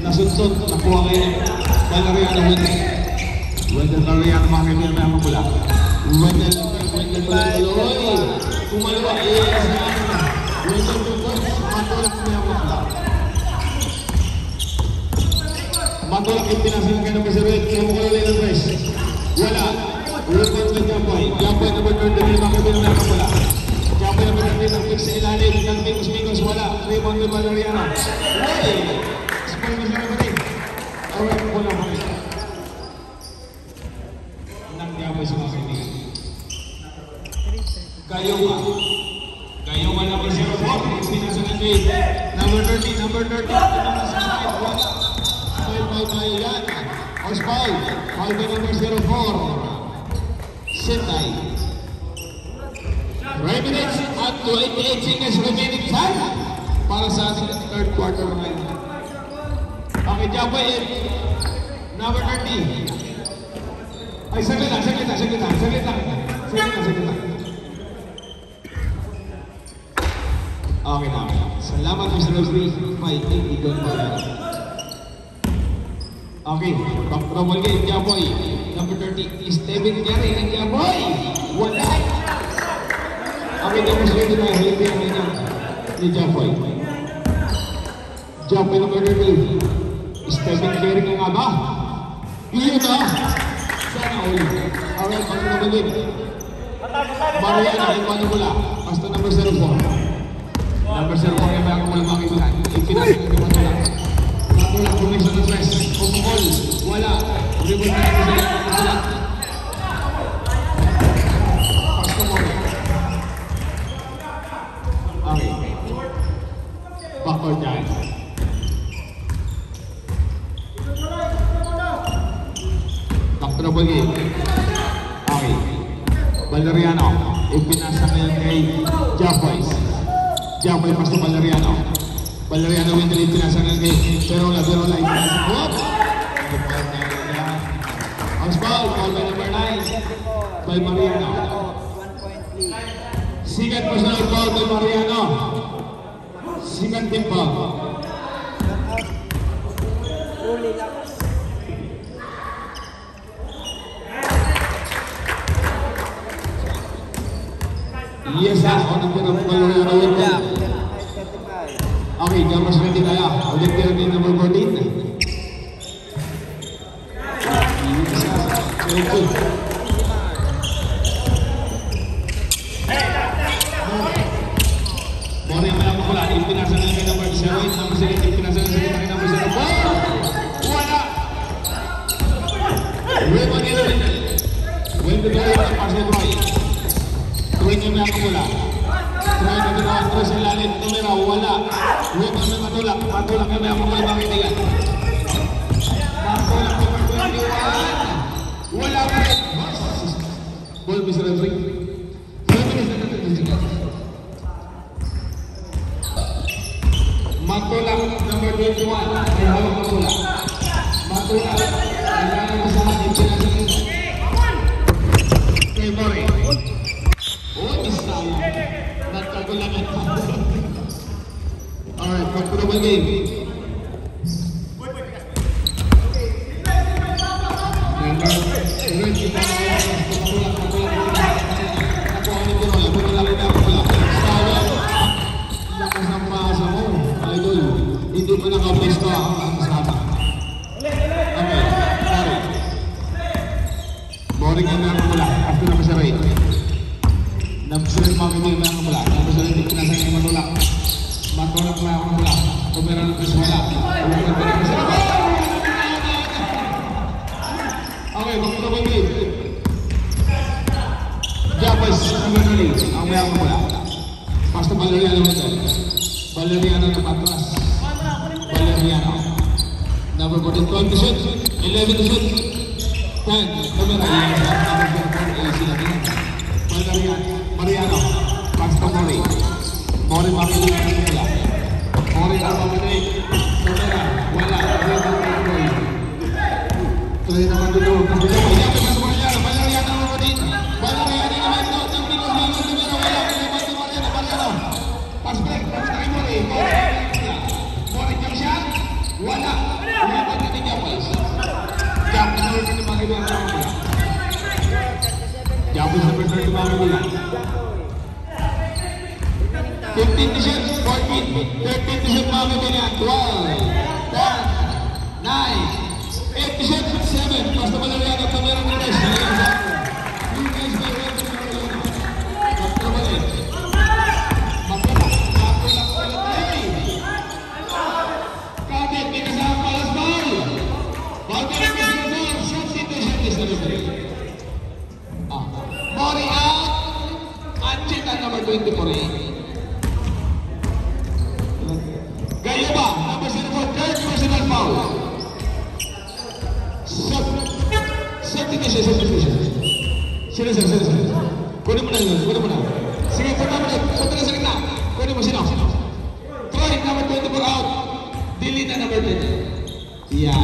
S1: Nasunsot. Nakuha kayo. Valeriano Wendell. Wendell Valeriano mga kaibigan na mga pula. Wendell Valeriano. Kumalawa. Wendell matulak niya mga pula. Matulak yung pinasilang kayo ng President. Kaya mo kalulay ng press. Wala. Rebound na Jamboy. Jamboy number 30 mga kaibigan na mga pula. Jamboy number 30 ang fix sa ilalim. Ng Mingos. Wala. Rebound ni Valeriano. Hey! Spray na siya naman eh. Alright, wala pa rin. Nagdiabay sa mga kaibigan. Gayoma number 04. Pinasa ng gate. Number 30. Number 30. Foul by yan. House foul. Foul by number 04. Sentay. 3 minutes at 28 seconds remaining time para sa third quarter ngayon. Okay, Jamboy, number 30. Ay, saglit lang. Okay na. Salamat Mr. Rosary. May ikon pa rin. Okay, double game, Jamboy. Number 30, Stephen Curry ng Jamboy. Wala. Okay, demonstrate na hindi ang inyo ni Jamboy. Jamboy number 30. Stephen Curry nga ba? Iyon na! Sana uli. Alright, ano na bagay? Mariana, ipano mula. Basta number 04. Number 04 yung mga kumula mga kaibigan. Ipinasang yung matulak. Matulak, connection to stress. Pumukol. Wala. Ribot na yung sila. Matulak. Pasto mo. Okay. Backward dyan. Trouble game. Okay. Valeriano. Ipinasa ngayon kay Jamboy. Jamboy pasto Valeriano. Valeriano Wendell ipinasa ngayon kay Perola. Ipinasa. Whoop! House foul. Foul by number 9. By Mariano. Second personal foul by Mariano. Second team foul. Yes, orang pun nak kalau orang yang okay, gambar seperti kaya. Ulit dia ni number 14. Boleh malam bola ipinasa ng number 7, number 7 ipinasa ng number 0. Wala. Rebound ni Wendell. Wendell ang pasok Roy. Tuwing yung mga mula. Try na ginawa ko sa ilalim. Tumira, wala. Huwag kami matulak. Matulak yung mga mula mga kaibigan. Matulak number 21. Wala pa rin. Ball, Mr. Rodrick. 3 minutes na natin. Matulak number 21. May hawak matulak. Matulak. Nagkano mo sa akin. Pinasang kay Mori. Nagkagulangan pa. Alright, pag-double game. Number Nagsulit mamimili na ako mula. Nagsulit dito na sa inyo matulak. Matulak na ako mula. Kumira ng piswala. Okay, magpapagod game. Japas, Manoli, ang may ako mula. Basta Valeriano ito. Valeriano na patras. Valeriano. Number 14, 12 to shoot. 11 to shoot. 10. Kumira. Valeriano. Mariano. Basta Mori. Mori makilala na mula. Mori na mamanay. Kumira. Wala. Tuloy naman dito. Pagkakapagyapan na sa Mariano. Valeriano naman din. Valeriano naman ito. Tampin ko naman. Kumira. Wala. Kumira si Mariano. Mariano. Pass break. Pass kay Mori. Mori jump shot. Wala. Ulipan na ni Japos. Japos na rin makilala na mula. Japos na rin makilala. 15 to shoot, 14, 13 to shoot, Mami Binyan, 12, 10, 9, 8 to shoot, 7, basta Valeriano, kamera ng rest. Kapit, may kasama palas ball. Ball ka ng kasama, shot situation is the referee. Mori out, Ancheta number 24. Gayaba, number 74, third personal foul. Substitution. Sino. Kunin mo na yun, Sige, punta na sa gitna. Kunin mo, sino? Troy, number 24 out. Delete na number 20. Yeah.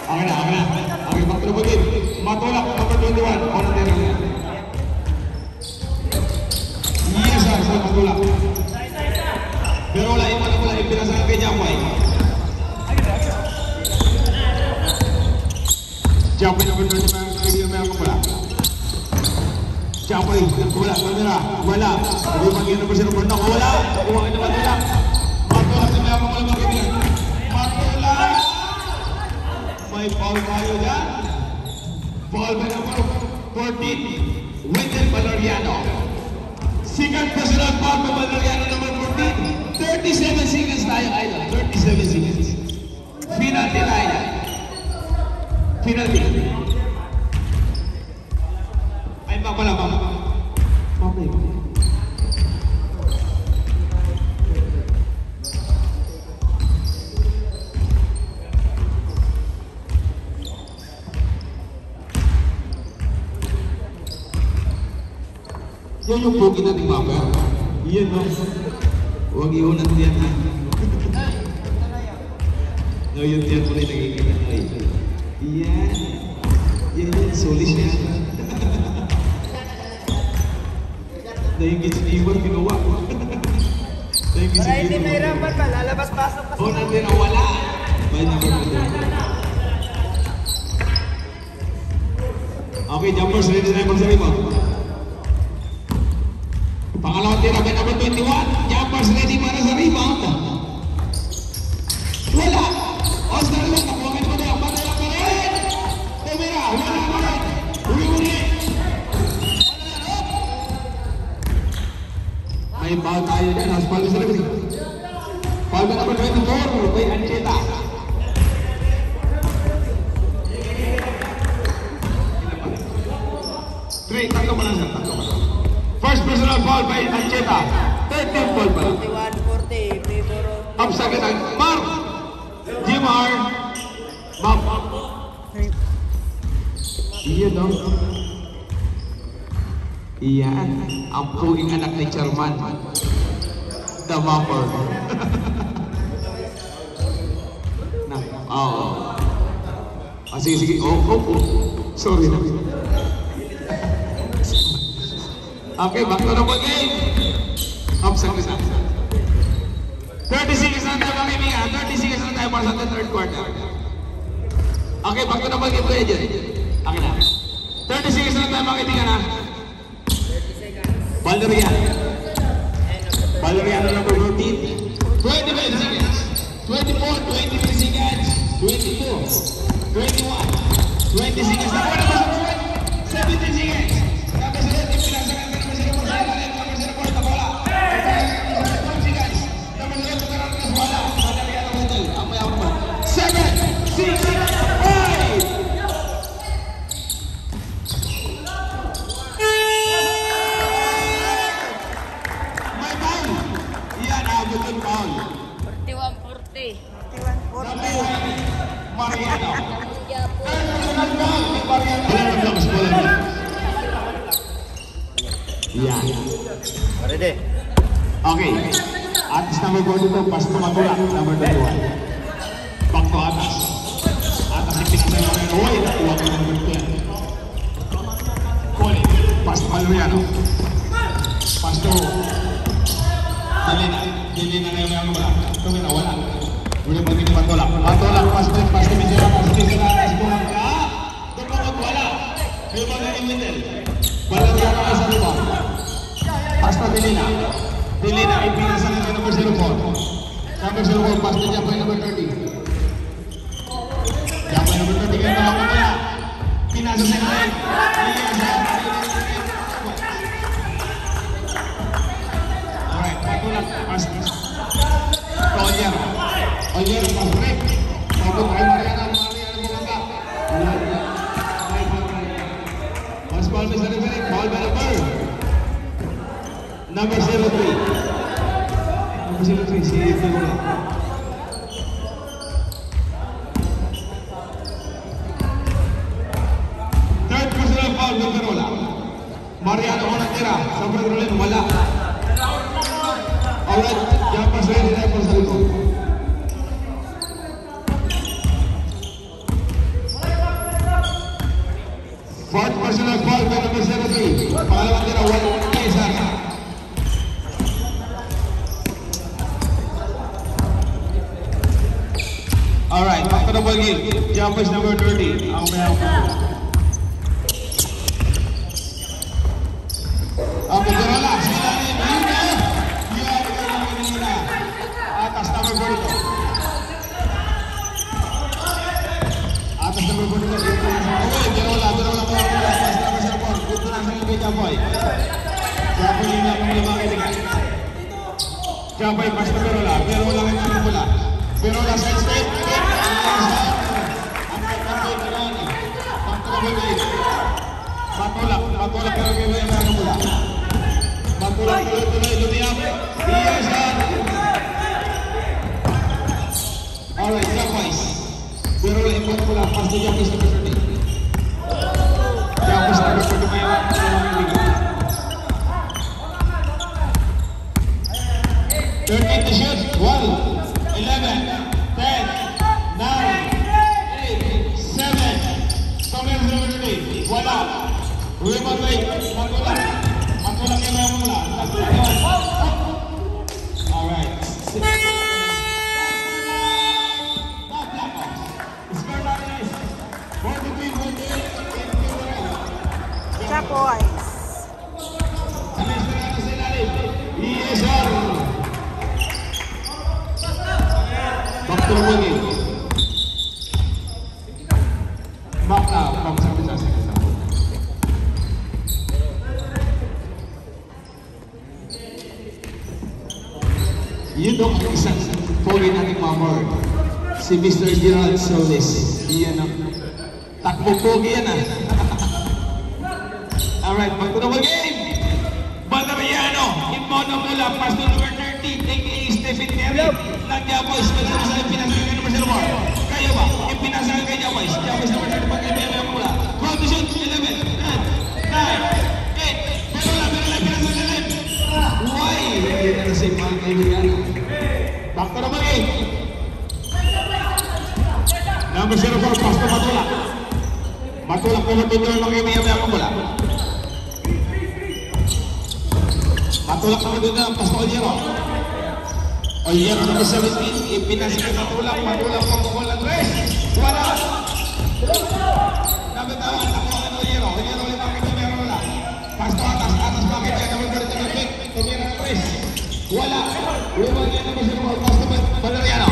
S1: Okay na. Okay, magpapagin. Matulak, number 21. Ono tira niya. Yes, sir. Matulak. Pero wala, ipinasahan kay Japoy. Japoy number 20, may ako pala. Japoy, wala, kamera. Wala. Hindi mag-iyan number 0, wala. Kumain na matulak. Matulak si may ako pala magkaibigan. Matulak! May foul tayo dyan. Foul by number 14, Wendell Valeriano. Second personal foul by Valeriano number 14. 37 seconds tayo, idol. 37 seconds. Penalty na, idol. Penalty. Ay, pala. Yan yung pogi nating mapper. Yan no. Huwag iunan diyan ha. No, yun diyan mo rin nagiging ay. Yan. Yan, solis niya. Naingit si Iwan, ginawa.
S3: Para hindi mahirapan pa, lalabas-pasok kasi.
S1: O, natin na wala. Ba't naman mo doon? Okay, jumpers, ready na yung sarili mo. Pangalawang tira by number 21. Jumpers ready para sa rebound. Wala. Oscar lang. Nakuha mo na. Matulak pa rin. Tumira. Wala pa rin. Uli. May foul tayo dyan. Foul sa referee. Foul by number 24. By Ancheta. Tatlo pa lang. First personal foul by Ancheta. 13 foul pa lang.
S3: 41-40, favor of...
S1: Up sa kitang Mark! Jimar! Bob! Iyan no? Iyan. Ang puging anak ni Chairman. The Mapper. Oo. Sige. Oh. Sorry na. Okay, back to the ball game. Up sa kita. 30 seconds na tayo mga kaibigan. 30 seconds na tayo para sa third quarter. Okay, back to the ball game po yan dyan. Okay na. 30 seconds na tayo mga kaibigan ha.
S3: 30 seconds.
S1: Valeriano number 14. 25 seconds. 24, 23 seconds. 22, 21, 20, 20 seconds na po na masunod. 17 seconds. Tapos ulit, ipinasakan ka naman sila po sa ilalim. Number 0 po, tabola. 12 seconds. Number 0, tumaran ka sa wala. Madali yan ang hotel. Ang mayaman mo. 7, 6, 5. May foul. Yan, abot yung foul.
S2: 41-40.
S1: Number 1, Mariano.
S2: Yapo.
S1: Personal foul ni Mariano. Wala na blocks, wala na. Yan.
S3: Ready?
S1: Okay. Atas number 4 dito, pass to Matulak, number 21. Back to atas. Atas yung pinasay ng mga Roy, nakuha ko number 10. Colin, pass to Valeriano. Pass to Dilina. Dilina na yung mga wala. Ito na wala. Ulit mo din Matulak. Matulak, pass to Misera. Pass to Misera. Pass to Hangka. Tumukot wala. May mga imitil. Valeriano ay sa lupa. Pass to Dilina. Dilina, ipinasa na number 04. Number 04, pass to Japay number 30. Japay number 30, kaya naman wala. Pinasa sa line. Alright, patulak, pass to Oyer. Oyer, pass break. Pagod kay Mariana Bumanga. Pass ball by Saribalik, ball by number 03. Number 03, si Figura. Third personal foul, Figueroa. Mariano Monatira, sa Figueroa, wala. Alright, jump pass ready na po sa likod. Fourth personal foul, number 03. Pangalawang tira, wala. Isa. Alright, back to the ball game. Jumpers number 30. Ang mayroon. Ang Figueroa. Sila ni Mino. Yan. Atas number 42. Atas number 42. Okay, Figueroa. Figueroa po. Atas number 04. Dito na sa ibig Jamboy. Jamboy yun ang mga kaibigan. Jamboy, pass to Figueroa. Figueroa lang yung pinipula. Figueroa side step. Matulak pero gawin ang mga mula. Matulak tuloy-tuloy, lumiyap. Iyasan. Alright, Jampais. Figueroa import mula. Pass to Jampais number 30. Jampais number 30 may iwan. 13 to shoot. 12, 11, 10, 9, 8, 7. Tongen number 30. Wala. Rebound rate. Matulak. Matulak yung mga mula. Alright. Top Blackhawks. Score line is 43-48.
S4: Chapoys.
S1: Alis na natin sa ilalim. ESR. Back to the ball game. Back na. Back sa pizza seconds. Yun daw ang isang pogi nating mamor. Si Mr. Gerald Solis. Iyan ang takbong pogi yan ah. Alright, back to the ball game. Valeriano, Imono mula, pass to number 30, a.k.a. Stephen Terry. Nag-Jaboys, sa pinasal kay number 04. Kayo ba? Yung pinasal kay Jaboys. Jaboys number 30, pag-ibig mula. Go to shoot, 11, 10, 9, 8. Pero lang, pinasal ka lang. Why? Hindi na kasi mga kaibigan. Back to the ball game. Number 04, pass to Matulak. Matulak po matulak ng mga mula. Matulak naman doon na pass to Ollero. Ollero number 17, ipinasik na Matulak. Matulak po kung ng tres. Wala. Nabitawan, nakuha ng Ollero. Ollero ulit ang ito wala. Pass to atas, atas bakit yan naman ko rin ng pick. Tumira ng tres. Wala. Lumang yan naman siya pass to Valeriano.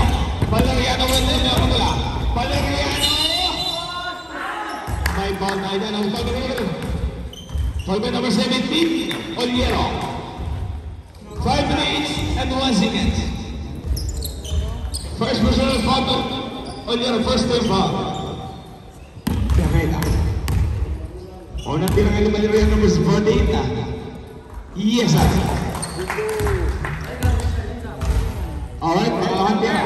S1: Valeriano ulit yung mga Matulak. Valeriano! foul tayo dyan. Ang foul by number 17, Oliero. 5 minutes and 1 second. First personal foul, Oliero, first team foul. Perfecta. Unang tira ng Oliero yung number 48 na. Yes, sir. Alright, pangalawang tira.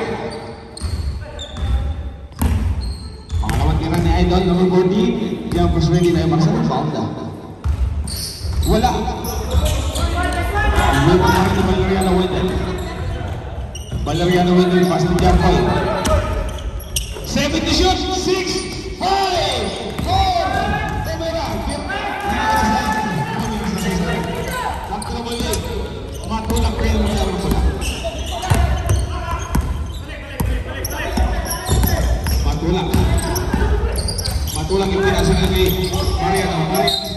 S1: Pangalawang tira ni Idol, number 14. Jumpers ready na yung maksa ng foul na. Wala. Hindi pa namin ni Valeriano Wendell. Valeriano Wendell, pass ng jump ball. 70 shots, 6, 5, 4. Tumira. Lakto na balik. Matulak rin ang mga matulak. Matulak. Matulak yung pinasa na kay Mariano. Alright.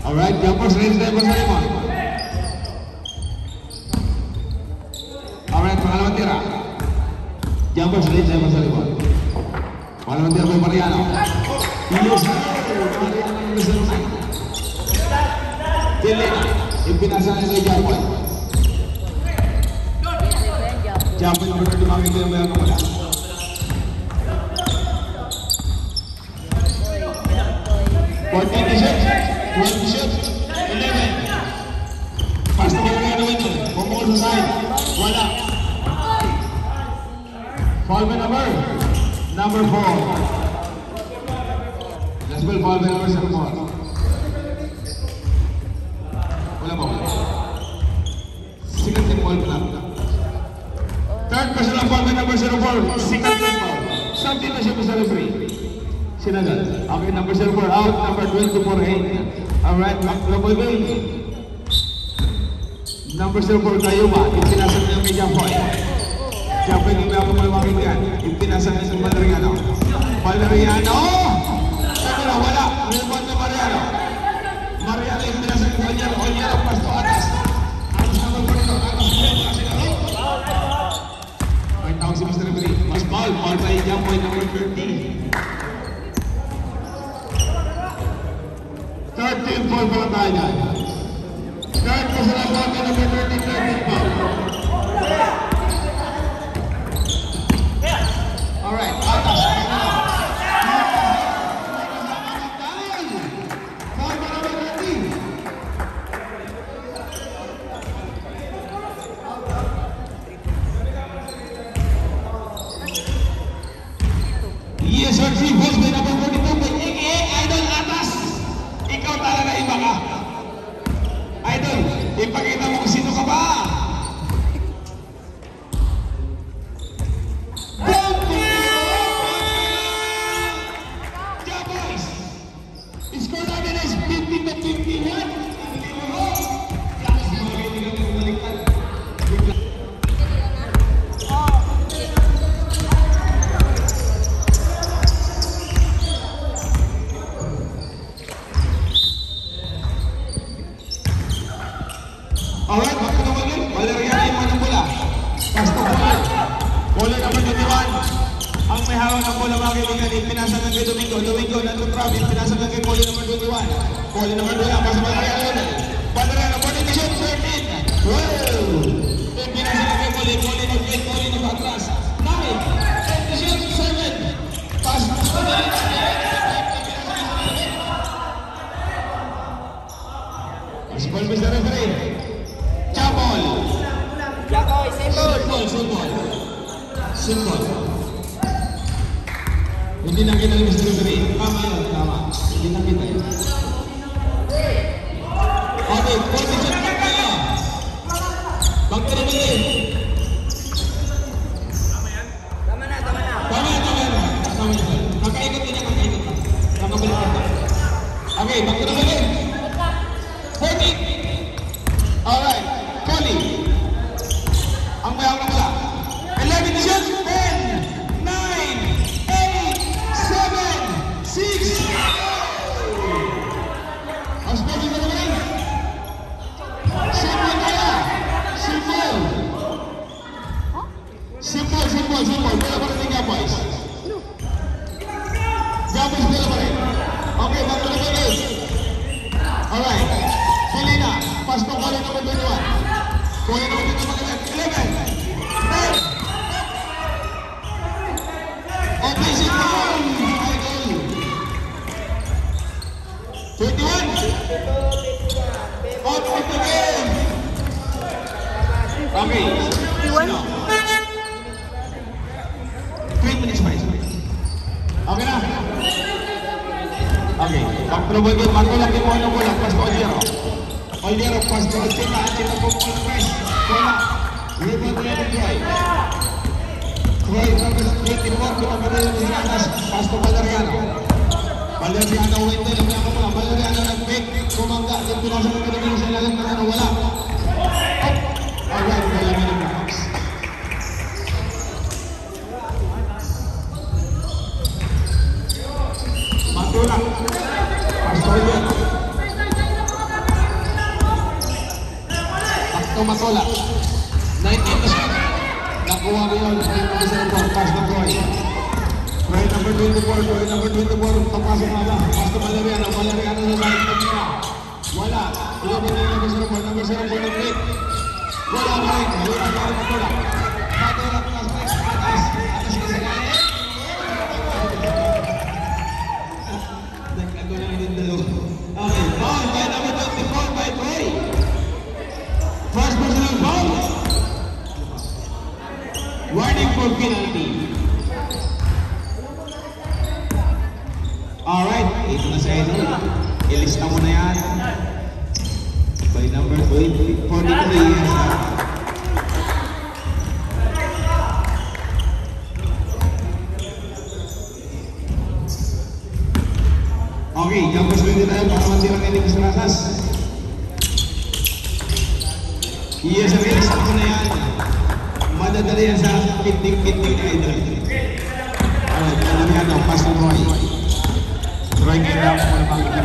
S1: Alright, jumpers range tayo sa lima. Alright, pangalawang tira. Jumpers range tayo sa lima. Pangalawang tira kay Mariano. Yes, Mariano yung isa naman. Dilena, ipinasa na sa Japon. Japon yung mga dumamit ko yung mayroon mula. 14 shots, 20 shots, 11. Pass na ba yung gagawin nun? Pumukul sa side. Wala. Foul by number 4. Last ball, foul by number 4. Wala ba? Second team foul pa lang. Third personal foul by number 04. Second team foul. Something na siya sa referee. Sinagal. Okay, number 04 out, number 24 8. Alright, Global Bay. Number 04 Kayuma, ipinasang niya kay Jampoy. Jampoy, hindi ako malawangin yan. Ipinasang niya sa Valeriano. Valeriano! Sabi na, wala. Rebound na Mariano. Mariano, ipinasang niya Onyero. Onyero, pasto atas. Atas na Valeriano. Atas na Valeriano. May tawag si Mr. Referee. Mas foul by Jampoy, number 30. 13 foul pala tayo dyan. Third personal foul by number 30, 13 foul. Alright, atas. Foul by number 13. Yes, sir, 3 balls by number 42 by AKA Idol Atas. Ikaw talaga iba ka. Idol, ipakita mo kung sino ka ba. Yeah, boys. Score namin is 50-51. Alright, bakit naman yun? Valeriano yung manang bola. Pasto bola. Bola naman 21. Ang may hawak ng bola mga kaibigan, ipinasa ng kay Domingo. Domingo, nandun Trav, ipinasa ng kay Poli naman 21. Poli naman bola, pas Valeriano. Valeriano, 40 shots, 13. Wow! Ipinasa ng kay Poli, Poli nag-play, Poli nag-atras. 9, 20 shots, 7. Pas Valeriano. Mas ball Mr. Referee. Jabol.
S3: Jacoy, simple.
S1: Simple. Hindi nakita ni Mr. Green. Tama yun, tama. Hindi nakita yun. Okay, position pa tayo. Back to the middle.
S3: Tama na.
S1: Tama yan. Kakaikot din niya, kakaikot. Kakabalik ka. Okay, back to the middle. 40. Alright, Collie. Ang bayang na mula. 11 shots. 10, 9, 8, 7, 6. Ang special na naman. Simple kaya. Simple. Wala pa rin nga, boys. Gabos wala pa rin. Okay, back to the middle. Alright. Pili na. Pass to Collie naman 21. Collie naman dito magalit. 11. 10. Offensive foul! 21! Out of the game! Okay. 3 minutes pa. Okay na? Okay. Back to the ball game. Matulak yung mga nagulang. Pass to Oliero. Oliero, pass to Achita. Achita po po lang press. Wala. Rebound to Evan Troy. Troy, number 24, kumakaril ng Isranas, pass to Valeriano. Valeriano, window, yung mga kapala. Valeriano nag-pick, kumangga, yung pinasa ng kanilin sa ilalim na ano, wala. Alright, wala na ng box. Matulak, pass to Oliero. Pass to Matulak. 19 na siya. Nakuha ko yun. Pass na Troy. Troy number 24. Papasok na ba? Pass to Valeriano. Valeriano sa side ng pira. Wala. Ilan din yung number 04 ng break. Wala pa rin. Wala pa rin Matulak. Matulak na strike. Atas kasi gani. Nagkagulang din dalawa. Okay. Foul by number 24 by Troy. First personal foul. Warning for penalty. Alright, ito na sa ito. Ilista mo na yan. By number 43 years. Okay, campus ready tayo para matirang ini sa rasas. Yes, ilista mo na yan. Madadali yan sa kiting-kiting na idol. Alright, Valeriano, pass to Roy. Roy ngayon lang po na panggilan.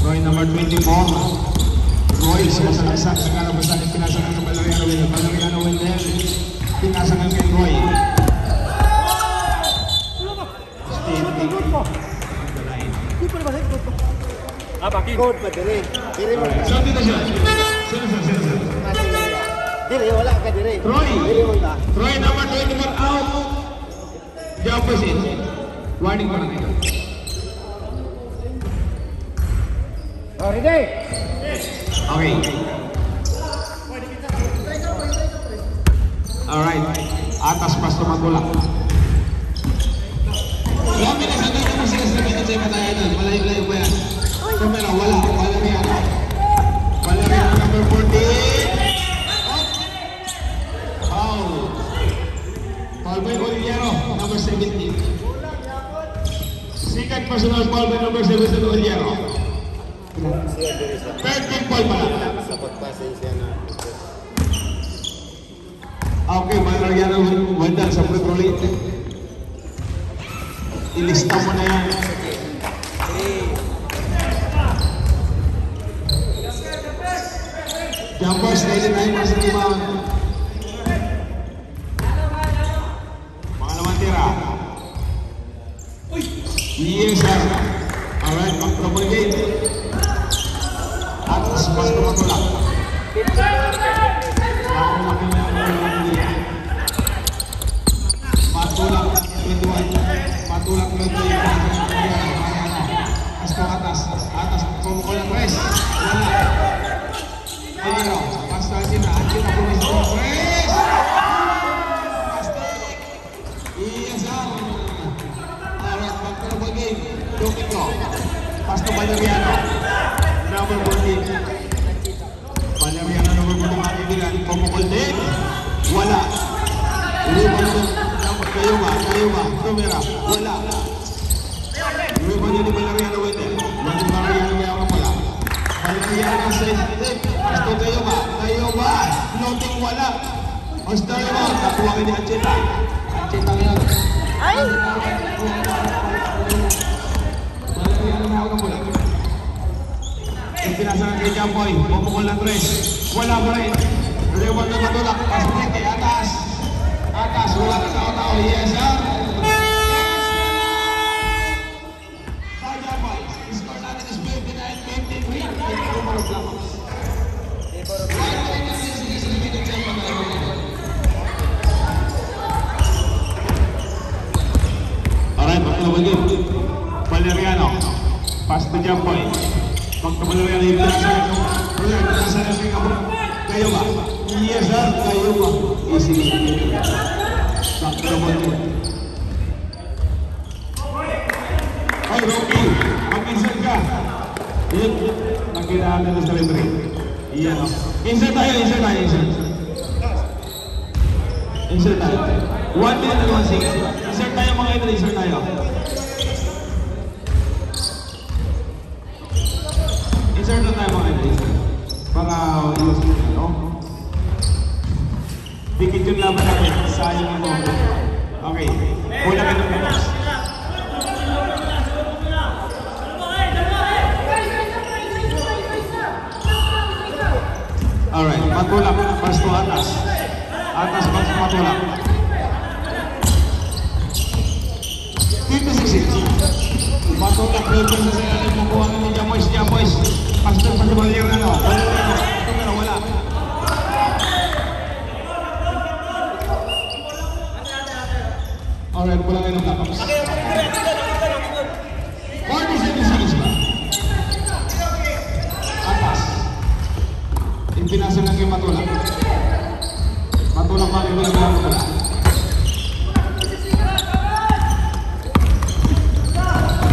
S1: Roy number 24. Roy, sumasalaksak sa karabasan ng pinasangan ng Valeriano Wendell. Valeriano Wendell, pinasangan kay Roy.
S3: Gold pa dire.
S1: Saan dito siya? Sino?
S3: Dire, wala ka dire.
S1: Troy number 24 out. The opposite. Warning pa lang ito.
S3: Ready?
S1: Okay. Alright. Atas pass to Matulak. Grabe na sa dito mo sila sa minutes ay pataya doon. Malayo-layo ba yan? Kamera, wala. Valeriano. Valeriano number 14. Foul. Foul by Oliero, number 17. Second personal foul by number 17, Oliero. 13 foul pala. Okay, Valeriano Wendell sa free throw line. Ilista mo na yan. Jumpers, ready tayo para sa rebound. Pangalawang tira. Yes, sir. Alright, back to the game. At pass to Matulak. Matulak 21. Matulak 21. Atas. Pumukul ang press. Wala. Oliero, pass to Achita. Achita pumis ang press. Mistake. Yes, sir. ba? Tumira. Wala. Yung iba niya ni Valeriano Wendel. Yung Valeriano may ako pala. Valeriano sa hindi. Pasto tayo ba? Tayo ba? Floating wala. Pasto tayo ba? Nakuha kayo ni Ancheta. Ancheta ngayon.
S2: Ay!
S1: Valeriano may ako pala. Yung pinasangan kay Jamboy. Pumukul ng tres. Wala pa rin. Reward na matulak. Pasok kay Atas. Atas. Wala ka sa tao. Yes, sir. Alright, magkabagin. Valeriano. Pass to Jamboy. Magkabalariano yung pinasa kayo ba? Yes, sir. Kayo ba? Easy. Sakto naman yun. Ay, Rocky. Mag-insert ka. Yun. Nakilala na sa libre. Iyan. Insert tayo. Insert tayo. 1 minute and 1 second. Insert tayo mga ito. Insert tayo. Insert na tayo mga ito. Para iwas nyo. No? Dikit yung laban natin. Sayang ito. Okay. Pula ka ng pelos. Alright, matulak. Pasto atas. Atas, pasto matulak. 56. Matulak dito sa sinalim mo kuha ng Jamois. Pasto pa si Valeriano. Pero wala. Alright, pula kayo ng blackouts. 47 seconds ba? Atas. Pinasa lang kayo matulak. Matulak kami wala lang matulak.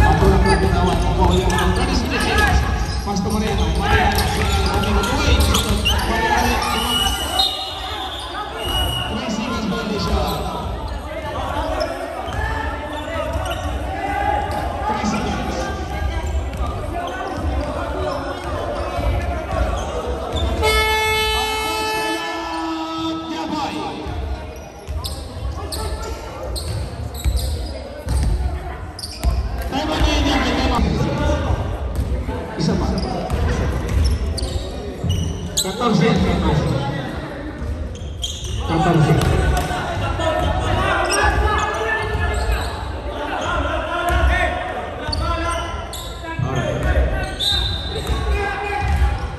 S1: Matulak na pinawat. Kuha yan ng 36 seconds. Pasto Mariano. Mariano. Uy! 3 seconds ba hindi siya? 3 seconds. Isa pa. 14.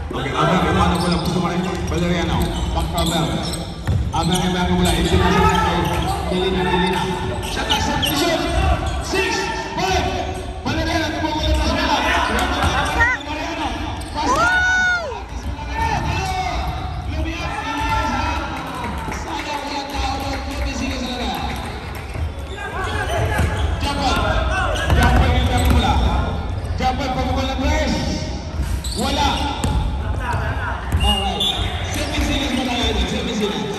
S1: Okay, abang yung ano mula gusto mo rin Valeriano, pagkabar. Abang yung mga mula, hindi na siya Dilina. Shut up, substitution! 6, 5, Valeriano, tumawala na siya lang. Valeriano, pasta! Japan pagkabal ng press. Wala. Alright. 7 seconds ba tayo dyan? 7 seconds.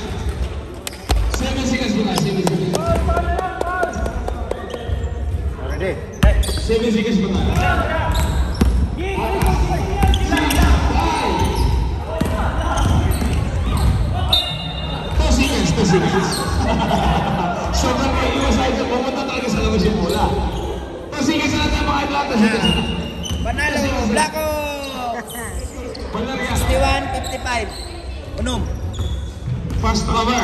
S1: 7 seconds ba tayo? 7 seconds. Ready? 7 seconds ba tayo? 2 seconds. 2 seconds. Sobrang kayo iwasay sa pumunta talaga sa labas yung bola. 2 seconds na natin mga idol. 2 seconds.
S3: Panalo, Blacko!
S2: 61-55.
S3: Unom.
S1: First over.